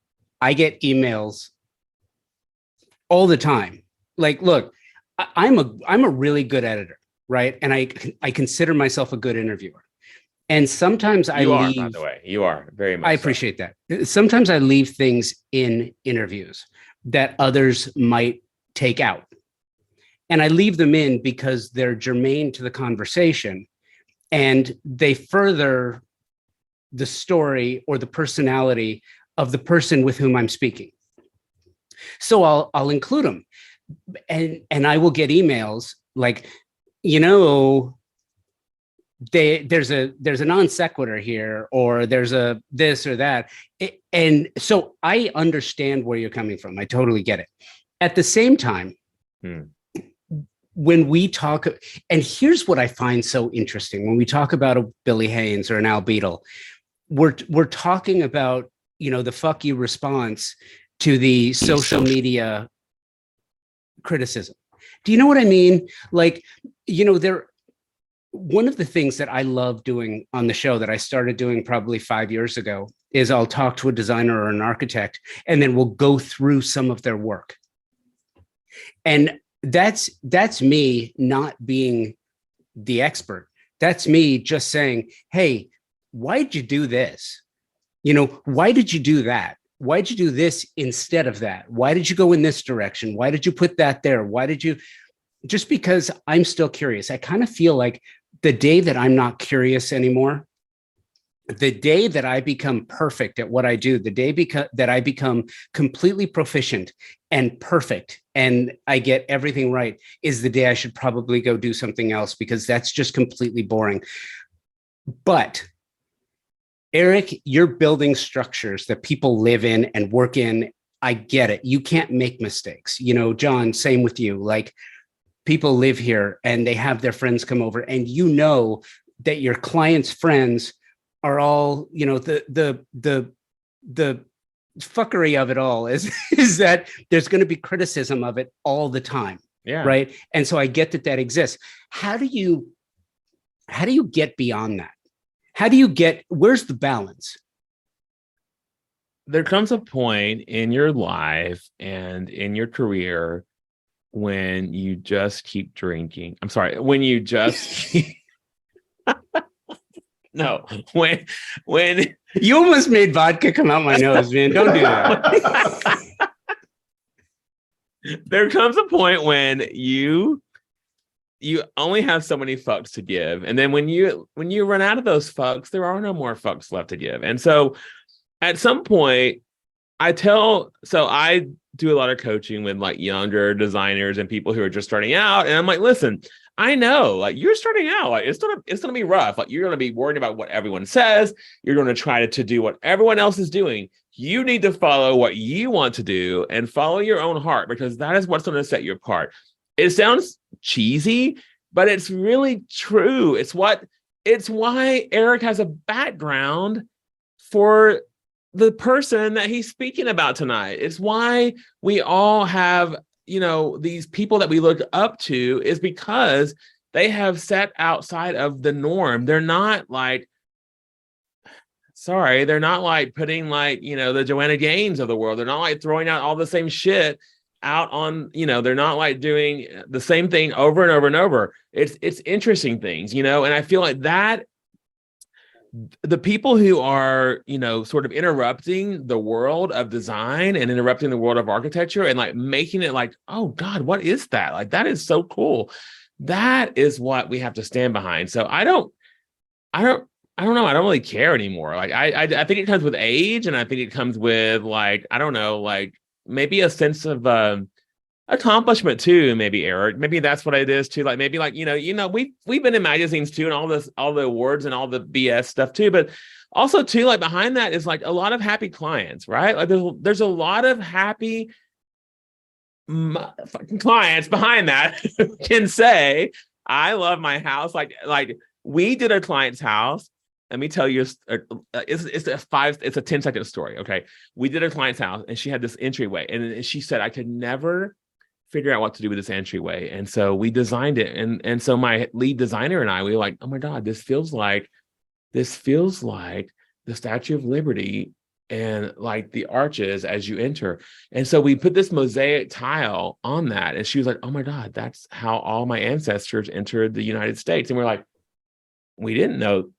emails all the time. Like, look, I'm a really good editor, right? And I consider myself a good interviewer. And sometimes I leave. By the way, you are very much. I appreciate that. Sometimes I leave things in interviews that others might take out, and I leave them in because they're germane to the conversation, and they further the story or the personality of the person with whom I'm speaking. So I'll include them, and I will get emails like, there's a non sequitur here, or there's a this or that. And so I understand where you're coming from. I totally get it. At the same time, when we talk, and here's what I find so interesting, when we talk about a Billy Haynes or an Al Beadle, we're talking about, the fuck you response to the social media criticism. Do you know what I mean? Like, one of the things that I love doing on the show that I started doing probably 5 years ago is I'll talk to a designer or an architect, and then we'll go through some of their work. And that's me not being the expert. That's me just saying, hey, why'd you do this? Why did you do that? Why'd you do this instead of that? Why did you go in this direction? Why did you put that there? Why did you? Just because I'm still curious. I kind of feel like the day that I'm not curious anymore, the day that I become perfect at what I do, the day that I become completely proficient and perfect and I get everything right, is the day I should probably go do something else, because that's just completely boring. But Eric, you're building structures that people live in and work in. I get it. You can't make mistakes. Jon, same with you. Like, people live here and they have their friends come over, and that your clients' friends are all, the fuckery of it all is that there's going to be criticism of it all the time. Yeah. Right. And so I get that exists. How do you get beyond that? Where's the balance? There comes a point in your life and in your career when you just keep drinking. I'm sorry, when you just no, when you almost made vodka come out my nose, man. Don't do that. There comes a point when you only have so many fucks to give. And then when you run out of those fucks, there are no more fucks left to give. And so at some point, I do a lot of coaching with like younger designers and people who are just starting out. And I'm like, listen, I know like you're starting out, like it's gonna be rough. Like you're gonna be worried about what everyone says. You're gonna try to do what everyone else is doing. You need to follow what you want to do and follow your own heart, because that is what's going to set you apart. It sounds cheesy, but it's really true. It's why Eric has a background for the person that he's speaking about tonight. It's why we all have, these people that we look up to, is because they have set outside of the norm. They're not like putting like, the Joanna Gaines of the world. They're not like throwing out all the same shit out on, they're not like doing the same thing over and over and over. It's interesting things, and I feel like that the people who are, sort of interrupting the world of design and interrupting the world of architecture and like making it like, oh God, what is that? Like, that is so cool. That is what we have to stand behind. So I don't know. I don't really care anymore. Like, I think it comes with age, and I think it comes with like, I don't know, like maybe a sense of accomplishment too. Maybe, Eric, maybe that's what it is too. Like maybe like, we've been in magazines too, and all the awards and all the BS stuff too. But also too, like behind that is like a lot of happy clients, right? Like there's a lot of happy clients behind that who can say, I love my house. Like we did a client's house. Let me tell you, it's a 10-second story. Okay. We did a client's house, and she had this entryway, and she said, I could never figure out what to do with this entryway. And so we designed it. And so my lead designer and I, we were like, oh my God, this feels like the Statue of Liberty and like the arches as you enter. And so we put this mosaic tile on that. And she was like, oh my God, that's how all my ancestors entered the United States. And we're like, we didn't know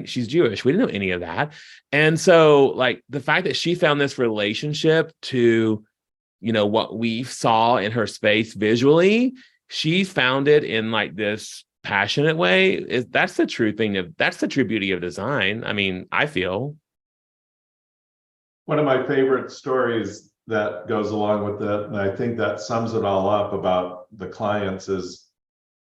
she's Jewish. We didn't know any of that. And so like the fact that she found this relationship to, what we saw in her space visually, she found it in like this passionate way. That's the true beauty of design. I mean, I feel. One of my favorite stories that goes along with that, and I think that sums it all up about the clients, is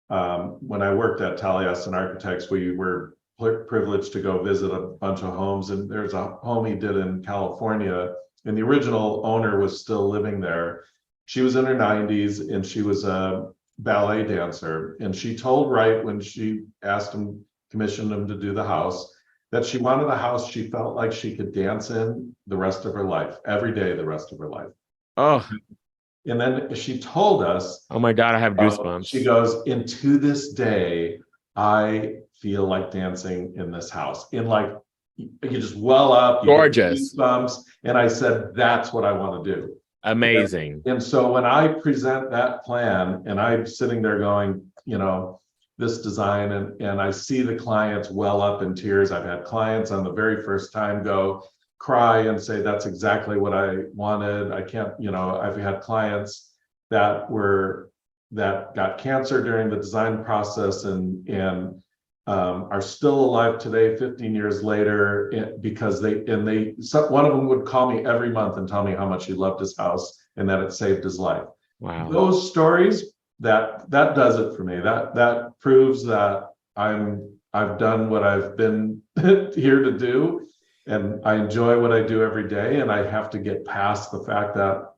when I worked at Taliesin Architects, we were privileged to go visit a bunch of homes, and there's a home he did in California, and the original owner was still living there. She was in her 90s, and she was a ballet dancer, and she told Wright, when she commissioned him to do the house, that she wanted a house she felt like she could dance in the rest of her life, every day the rest of her life. Oh. And then she told us, oh my God, I have goosebumps. She goes, and to this day, I feel like dancing in this house. In like, you just well up, gorgeous goosebumps. And I said, that's what I want to do. Amazing. And so when I present that plan, and I'm sitting there going, this design, and I see the clients well up in tears. I've had clients on the very first time go cry and say, that's exactly what I wanted. I can't, I've had clients that got cancer during the design process and are still alive today, 15 years later, because one of them would call me every month and tell me how much he loved his house and that it saved his life. Wow. Those stories, that does it for me. That proves that I've done what I've been here to do, and I enjoy what I do every day. And I have to get past the fact that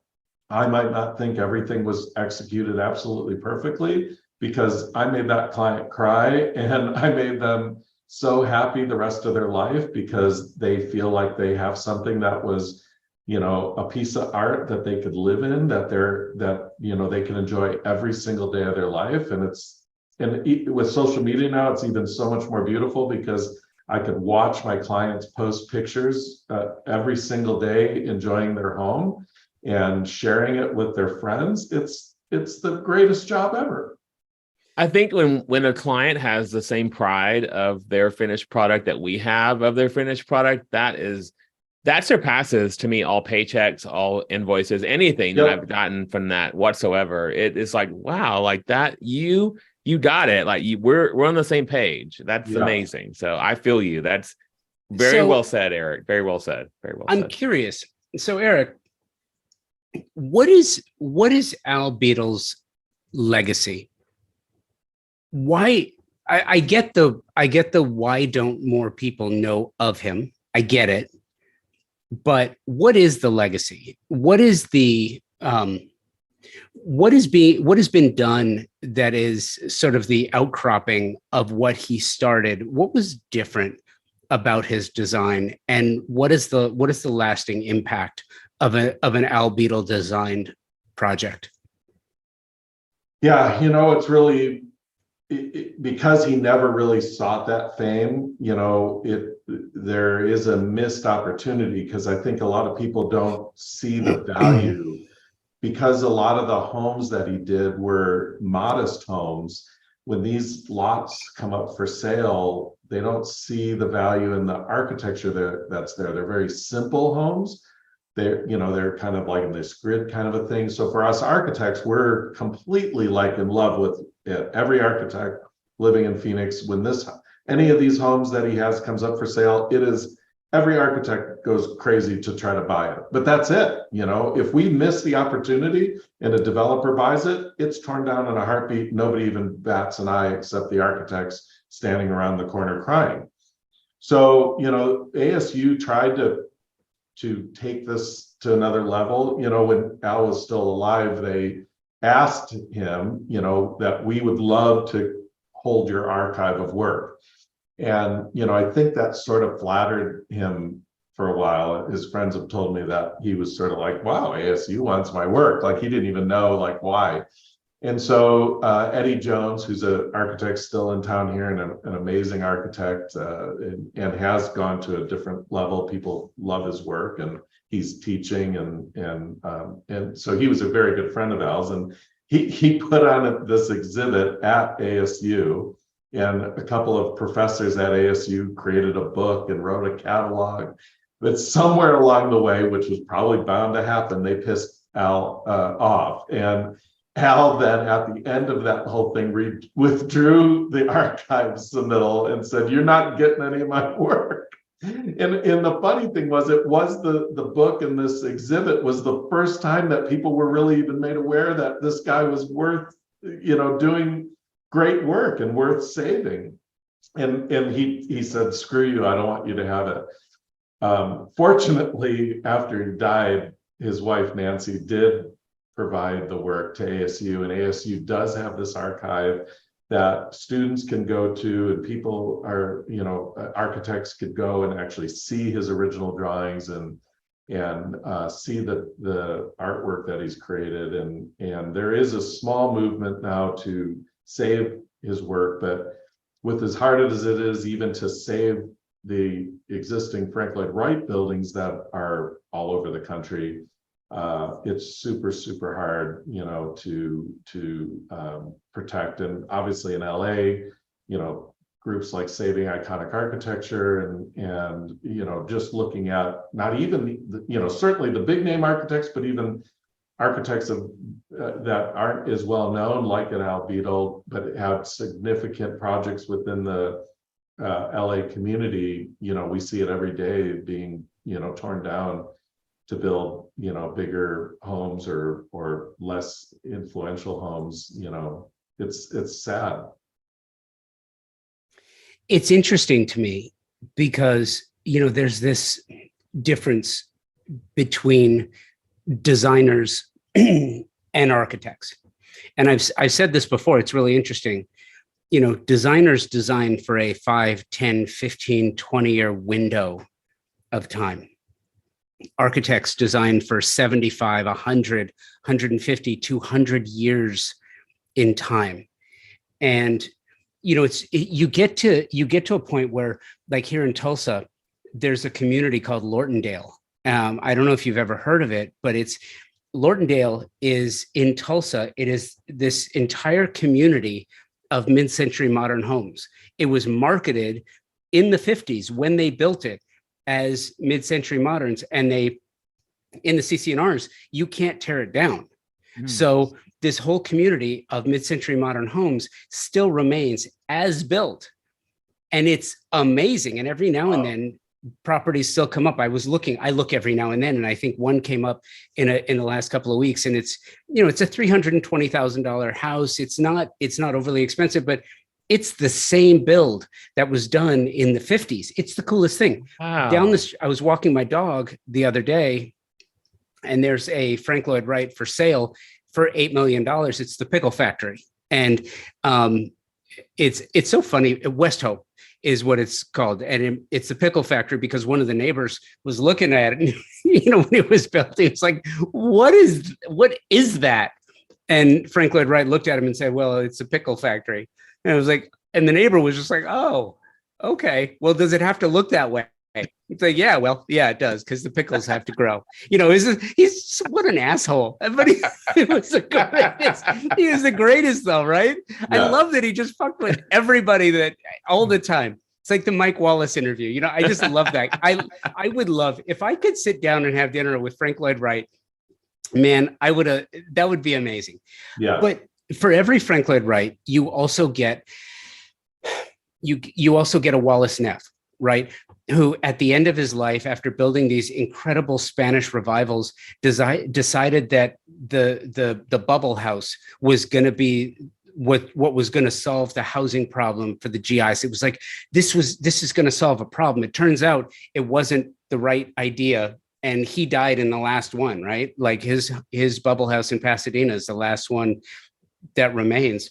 I might not think everything was executed absolutely perfectly, because I made that client cry, and I made them so happy the rest of their life, because they feel like they have something that was, a piece of art that they could live in, that they can enjoy every single day of their life. And with social media now, it's even so much more beautiful, because I could watch my clients post pictures every single day, enjoying their home and sharing it with their friends. It's the greatest job ever. I think when a client has the same pride of their finished product that we have of their finished product, that surpasses to me all paychecks, all invoices, anything that I've gotten from that whatsoever. It is like, wow, like that you got it. Like we're on the same page. That's amazing. So I feel you. Very well said, Eric. Very well said. Very well I'm said. curious. So, Eric, what is Al Beadle's legacy? Why? I get the why don't more people know of him? I get it, but what is the legacy? What is the what has been done that is sort of the outcropping of what he started? What was different about his design, and what is the lasting impact of an Al Beadle designed project? Yeah, it's really because he never really sought that fame. There is a missed opportunity because I think a lot of people don't see the value, because a lot of the homes that he did were modest homes. When these lots come up for sale, they don't see the value in the architecture that's there. They're very simple homes. They're kind of like in this grid kind of a thing. So for us architects, we're completely like in love with it. Every architect living in Phoenix, when any of these homes that he has comes up for sale, every architect goes crazy to try to buy it. But that's it. If we miss the opportunity and a developer buys it, it's torn down in a heartbeat. Nobody even bats an eye except the architects standing around the corner crying. So, ASU tried to take this to another level. When Al was still alive, they asked him, that we would love to hold your archive of work. And, I think that sort of flattered him for a while. His friends have told me that he was sort of like, wow, ASU wants my work. Like he didn't even know why. And so Eddie Jones, who's an architect still in town here and an amazing architect, and has gone to a different level. People love his work, and he's teaching, and so he was a very good friend of Al's, and he put on this exhibit at ASU, and a couple of professors at ASU created a book and wrote a catalog. But somewhere along the way, which was probably bound to happen, they pissed Al off, and Al then, at the end of that whole thing, withdrew the archive submittal and said, "You're not getting any of my work." And the funny thing was, it was the book and this exhibit was the first time that people were really even made aware that this guy was worth, doing great work and worth saving. And he said, "Screw you, I don't want you to have it." Fortunately, after he died, his wife Nancy did provide the work to ASU, and ASU does have this archive that students can go to, and people are, architects could go and actually see his original drawings and see the artwork that he's created. And there is a small movement now to save his work, but with as hard as it is even to save the existing Frank Lloyd Wright buildings that are all over the country, it's super, super hard, to protect. And obviously in LA, groups like Saving Iconic Architecture and just looking at not even, certainly the big name architects, but even architects that aren't as well known, like an Al Beadle, but have significant projects within the LA community. We see it every day being, torn down to build, bigger homes or less influential homes. It's sad. It's interesting to me because, there's this difference between designers and architects. And I've said this before, it's really interesting. Designers design for a 5, 10, 15, 20-year window of time. Architects design for 75, 100, 150, 200 years in time. And, you get to a point where, like here in Tulsa, there's a community called Lortondale. I don't know if you've ever heard of it, but Lortondale is in Tulsa. It is this entire community of mid-century modern homes. It was marketed in the 50s when they built it as mid-century moderns, and in the CC&Rs, you can't tear it down. So this whole community of mid-century modern homes still remains as built, and it's amazing. And every now and then properties still come up. I look every now and then, and I think one came up in the last couple of weeks, and it's, it's a $320,000 house. It's not overly expensive, but it's the same build that was done in the 50s. It's the coolest thing. Wow. I was walking my dog the other day, and there's a Frank Lloyd Wright for sale for $8 million. It's the Pickle Factory. And it's so funny. West Hope is what it's called. And it's the Pickle Factory because one of the neighbors was looking at it, and, when it was built, he was like, what is that? And Frank Lloyd Wright looked at him and said, well, it's a pickle factory. And I was like, and the neighbor was just like, oh, okay. Well, does it have to look that way? It's like, yeah, well, yeah, it does, because the pickles have to grow. He's what an asshole. But he was the greatest. He was the greatest, though, right? Yeah. I love that he just fucked with everybody that all the time. It's like the Mike Wallace interview. I just love that. I would love if I could sit down and have dinner with Frank Lloyd Wright. Man, that would be amazing. Yeah. But for every Frank Lloyd Wright, you also get a Wallace Neff, right? Who at the end of his life, after building these incredible Spanish revivals, decided that the bubble house was going to be what was going to solve the housing problem for the GIs. It was like, this is going to solve a problem. It turns out it wasn't the right idea. And he died in the last one, right? Like his bubble house in Pasadena is the last one that remains.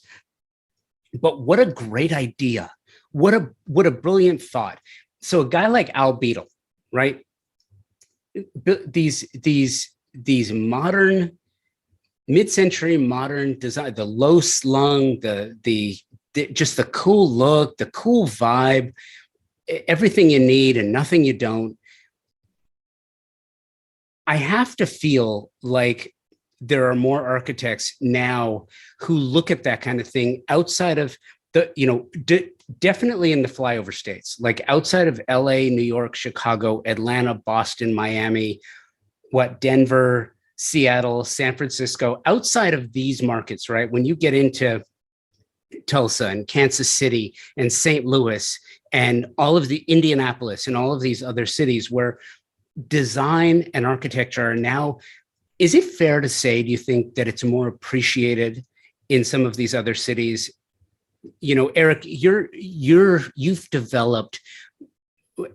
But what a great idea. What a brilliant thought. So a guy like Al Beadle, right? These modern, mid-century modern design, the low slung, the just the cool look, the cool vibe, everything you need and nothing you don't. I have to feel like there are more architects now who look at that kind of thing outside of definitely in the flyover states, like outside of LA, New York, Chicago, Atlanta, Boston, Miami, Denver, Seattle, San Francisco, outside of these markets, right? When you get into Tulsa and Kansas City and St. Louis and all of the Indianapolis and all of these other cities where design and architecture are now, is it fair to say, do you think that it's more appreciated in some of these other cities? Eric, you've developed,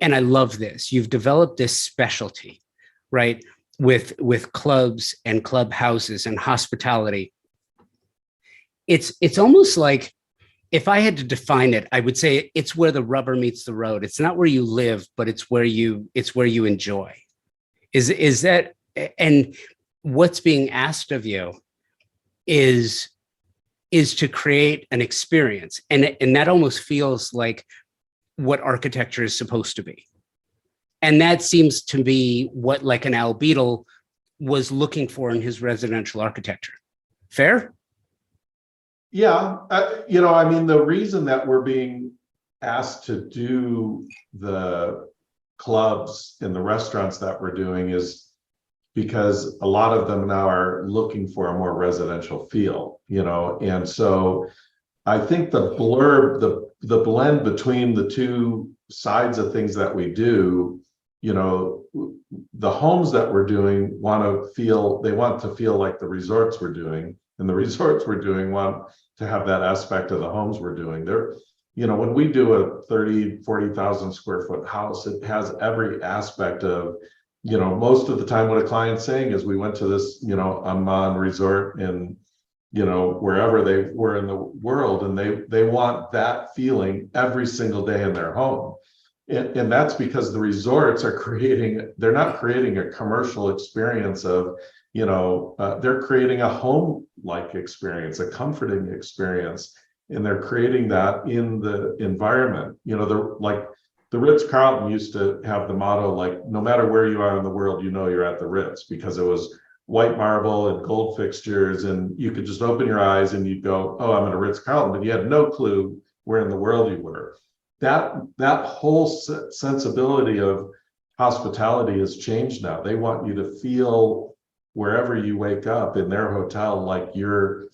and I love this, you've developed this specialty, right? With clubs and clubhouses and hospitality. It's almost like, if I had to define it, I would say it's where the rubber meets the road. It's not where you live, but it's where you enjoy. Is that, and what's being asked of you is to create an experience. And that almost feels like what architecture is supposed to be. And that seems to be what like an Al Beadle was looking for in his residential architecture. Fair? Yeah. The reason that we're being asked to do the clubs and the restaurants that we're doing is because a lot of them now are looking for a more residential feel, and so I think the blend between the two sides of things that we do, the homes that we're doing want to feel like the resorts we're doing, and the resorts we're doing want to have that aspect of the homes we're doing. When we do a 40,000 square foot house, it has every aspect of, most of the time what a client's saying is, we went to this, Amman resort in, wherever they were in the world, and they want that feeling every single day in their home. And that's because the resorts they're not creating a commercial experience of, they're creating a home-like experience, a comforting experience, and they're creating that in the environment. The Ritz-Carlton used to have the motto, like, no matter where you are in the world, you're at the Ritz, because it was white marble and gold fixtures, and you could just open your eyes and you'd go, oh, I'm at a Ritz-Carlton, but you had no clue where in the world you were. That whole sensibility of hospitality has changed now. They want you to feel wherever you wake up in their hotel like you're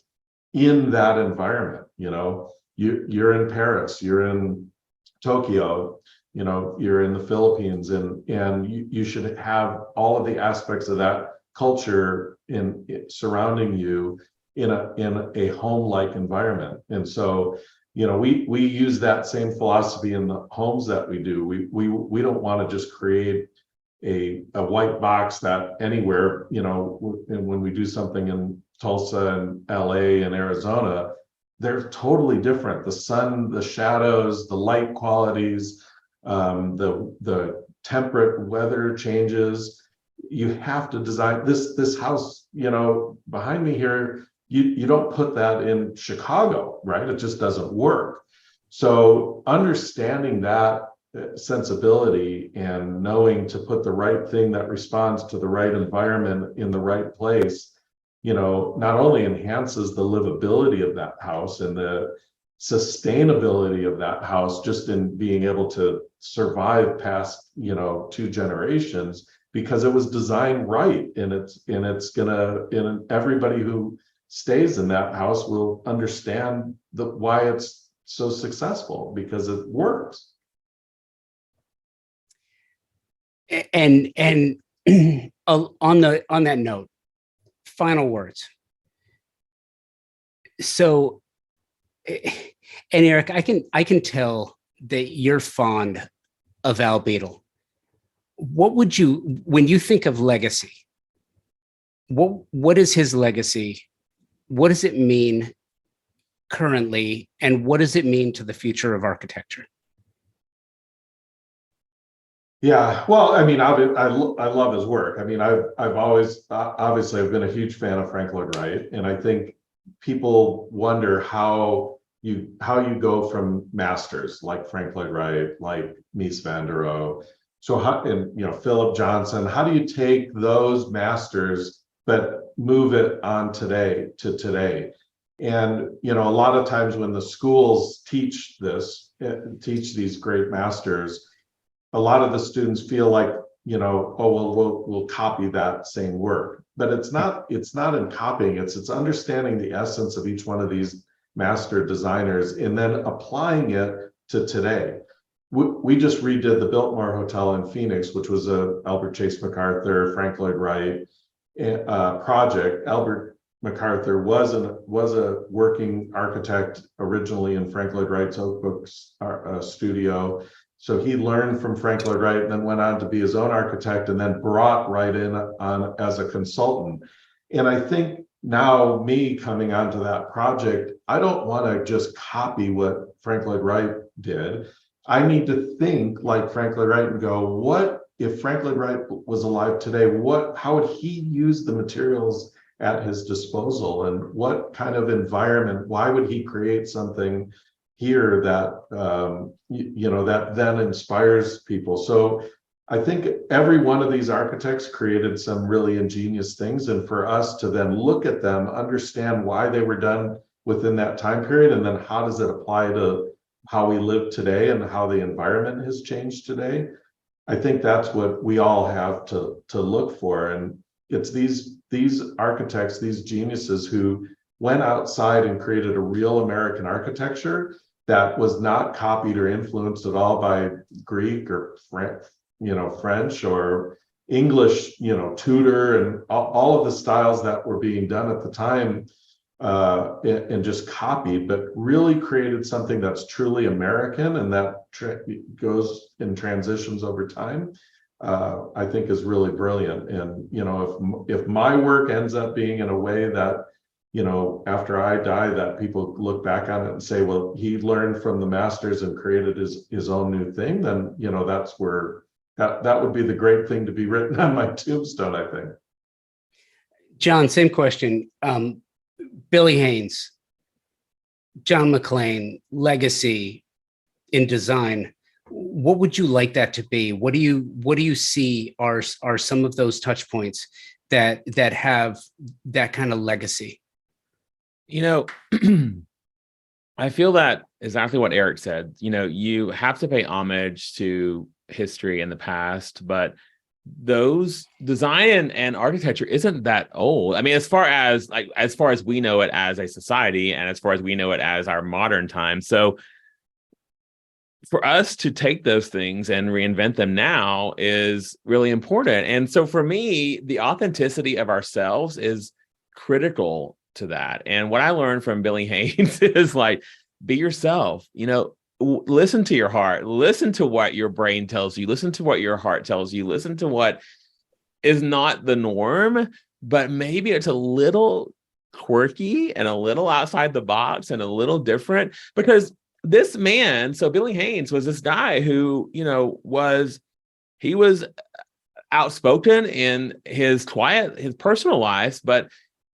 in that environment. You're in Paris, you're in Tokyo, you're in the Philippines, and you should have all of the aspects of that culture surrounding you in a home-like environment. And so, we use that same philosophy in the homes that we do. We don't want to just create a white box that anywhere, and when we do something in Tulsa and LA and Arizona, they're totally different. The sun, the shadows, the light qualities, the temperate weather changes. You have to design this house, behind me here. You don't put that in Chicago, right? It just doesn't work. So understanding that sensibility and knowing to put the right thing that responds to the right environment in the right place, not only enhances the livability of that house and the sustainability of that house, just in being able to survive past, 2 generations, because it was designed right, and everybody who stays in that house will understand why it's so successful, because it works. And on that note, final words. So, and Eric, I can tell that you're fond of Al Beadle. What would when you think of legacy, what is his legacy? What does it mean currently, and what does it mean to the future of architecture? Yeah, well, I mean, I love his work. I mean, I've always, obviously, I've been a huge fan of Frank Lloyd Wright, and I think people wonder how you go from masters like Frank Lloyd Wright, like Mies van der Rohe, and Philip Johnson. How do you take those masters but move it on today to today? And a lot of times when the schools teach these great masters, a lot of the students feel like, oh, well, we'll copy that same work. But it's not in copying, it's understanding the essence of each one of these master designers and then applying it to today. We just redid the Biltmore Hotel in Phoenix, which was a Albert Chase MacArthur, Frank Lloyd Wright project. Albert MacArthur was a working architect originally in Frank Lloyd Wright's Oak Books studio. So he learned from Frank Lloyd Wright and then went on to be his own architect, and then brought Wright in on as a consultant. And I think now, me coming onto that project, I don't want to just copy what Frank Lloyd Wright did. I need to think like Frank Lloyd Wright and go, what if Frank Lloyd Wright was alive today? How would he use the materials at his disposal, and what kind of environment? Why would he create something here that that then inspires people? So I think every one of these architects created some really ingenious things, and for us to then look at them, understand why they were done within that time period, and then how does it apply to how we live today and how the environment has changed today. I think that's what we all have to look for. And it's these architects, these geniuses who went outside and created a real American architecture that was not copied or influenced at all by Greek or French or English, Tudor, and all of the styles that were being done at the time, and just copied, but really created something that's truly American and that goes in transitions over time. I think is really brilliant. And if my work ends up being in a way that after I die, that people look back on it and say, well, he learned from the masters and created his own new thing, then that's where that would be the great thing to be written on my tombstone, I think. Jon, same question. Billy Haynes, John McClane, legacy in design. What would you like that to be? What do you see are some of those touch points that have that kind of legacy? I feel that exactly what Eric said. You have to pay homage to history in the past, but those design and architecture isn't that old. I mean, as far as we know it as a society, and as far as we know it as our modern time. So for us to take those things and reinvent them now is really important. And so for me, the authenticity of ourselves is critical to that. And what I learned from Billy Haynes is like, be yourself, listen to your heart, listen to what your brain tells you, listen to what your heart tells you, listen to what is not the norm, but maybe it's a little quirky and a little outside the box and a little different. Because this man, so Billy Haynes was this guy who, he was outspoken in his personal life, but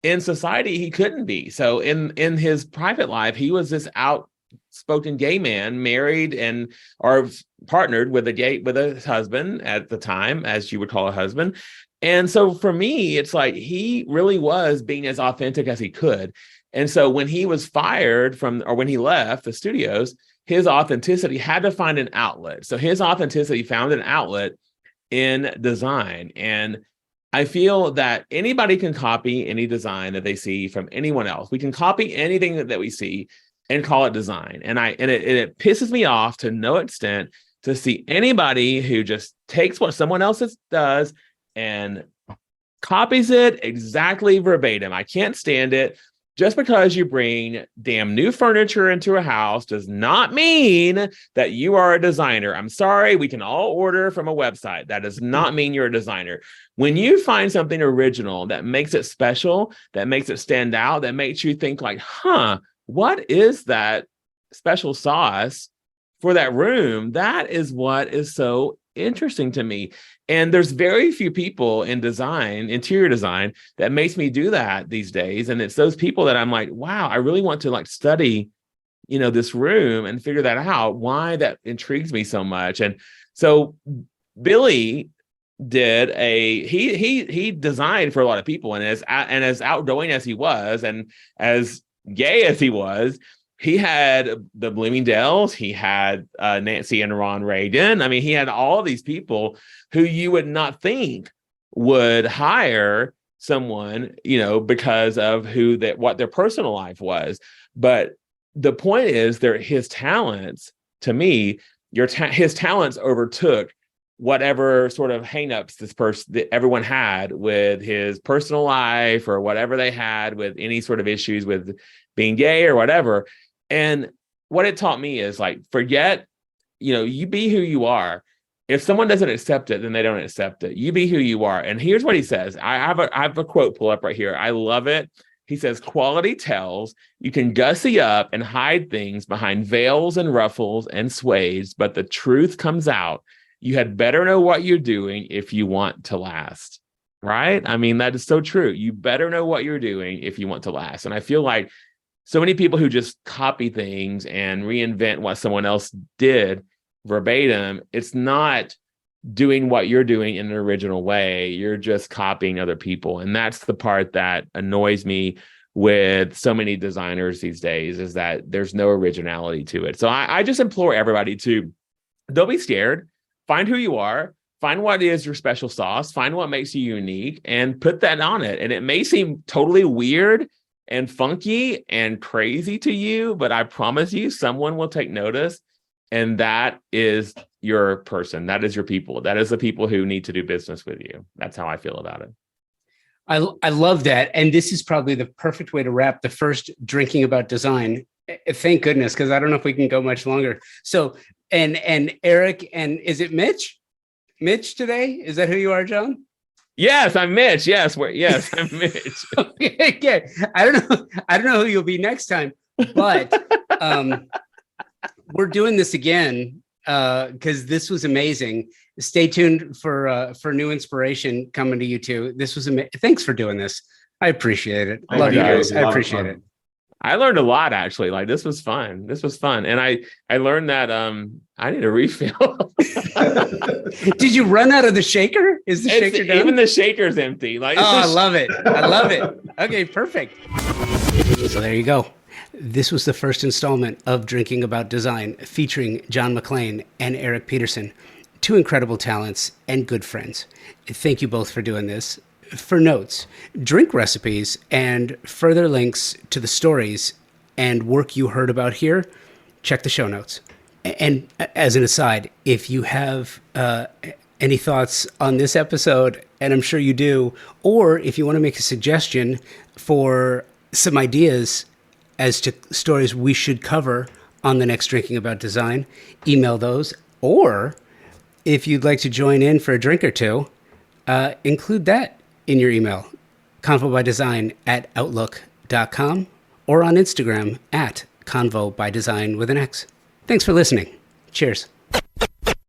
in society, he couldn't be. So in his private life, he was this outspoken gay man, married or partnered with a husband at the time, as you would call a husband. And so for me, it's like he really was being as authentic as he could. And so when he was fired when he left the studios, his authenticity had to find an outlet. So his authenticity found an outlet in design. And I feel that anybody can copy any design that they see from anyone else. We can copy anything that we see and call it design. And it pisses me off to no extent to see anybody who just takes what someone else does and copies it exactly verbatim. I can't stand it. Just because you bring damn new furniture into a house does not mean that you are a designer. I'm sorry, we can all order from a website. That does not mean you're a designer. When you find something original that makes it special, that makes it stand out, that makes you think like, what is that special sauce for that room? That is what is so interesting to me. And there's very few people in design, interior design, that makes me do that these days. And it's those people that I'm like, wow, I really want to study, this room and figure that out, why that intrigues me so much. And so Billy did he designed for a lot of people, and as outgoing as he was, and as gay as he was, he had the Bloomingdale's, he had Nancy and Ron Reagan. I mean, he had all these people who you would not think would hire someone, because of what their personal life was. But the point is, his talents, to me, his talents overtook whatever sort of hangups that everyone had with his personal life, or whatever they had with any sort of issues with being gay or whatever. And what it taught me is forget, you be who you are. If someone doesn't accept it, then they don't accept it. You be who you are. And here's what he says. I have a quote pull up right here. I love it. He says, quality tells. You can gussy up and hide things behind veils and ruffles and sways, but the truth comes out. You had better know what you're doing if you want to last. Right? I mean, that is so true. You better know what you're doing if you want to last. And I feel like so many people who just copy things and reinvent what someone else did verbatim, it's not doing what you're doing in an original way. You're just copying other people. And that's the part that annoys me with so many designers these days, is that there's no originality to it. So I just implore everybody to don't be scared. Find who you are. Find what is your special sauce. Find what makes you unique and put that on it. And it may seem totally weird and funky and crazy to you, but I promise you, someone will take notice. And that is your person. That is your people. That is the people who need to do business with you. That's how I feel about it. I love that. And this is probably the perfect way to wrap the first Drinking About Design. Thank goodness, because I don't know if we can go much longer. So, and Eric, and is it Mitch? Mitch today? Is that who you are, Jon? Yes, I'm Mitch. Yes, I'm Mitch. Okay. I don't know who you'll be next time, but we're doing this again because this was amazing. Stay tuned for new inspiration coming to you too. This was amazing. Thanks for doing this. I appreciate it. Love you guys. I appreciate it. I learned a lot, actually. This was fun. And I learned that I need a refill. Did you run out of the shaker? Is the shaker done? Even the shaker's empty. I love it. I love it. Okay, perfect. So there you go. This was the first installment of Drinking About Design, featuring Jon McLean and Eric Peterson, two incredible talents and good friends. Thank you both for doing this. For notes, drink recipes, and further links to the stories and work you heard about here, check the show notes. And as an aside, if you have any thoughts on this episode, and I'm sure you do, or if you want to make a suggestion for some ideas as to stories we should cover on the next Drinking About Design, email those. Or if you'd like to join in for a drink or two, include that in your email. convobydesign@outlook.com or on Instagram @convobydesign with an X. Thanks for listening. Cheers.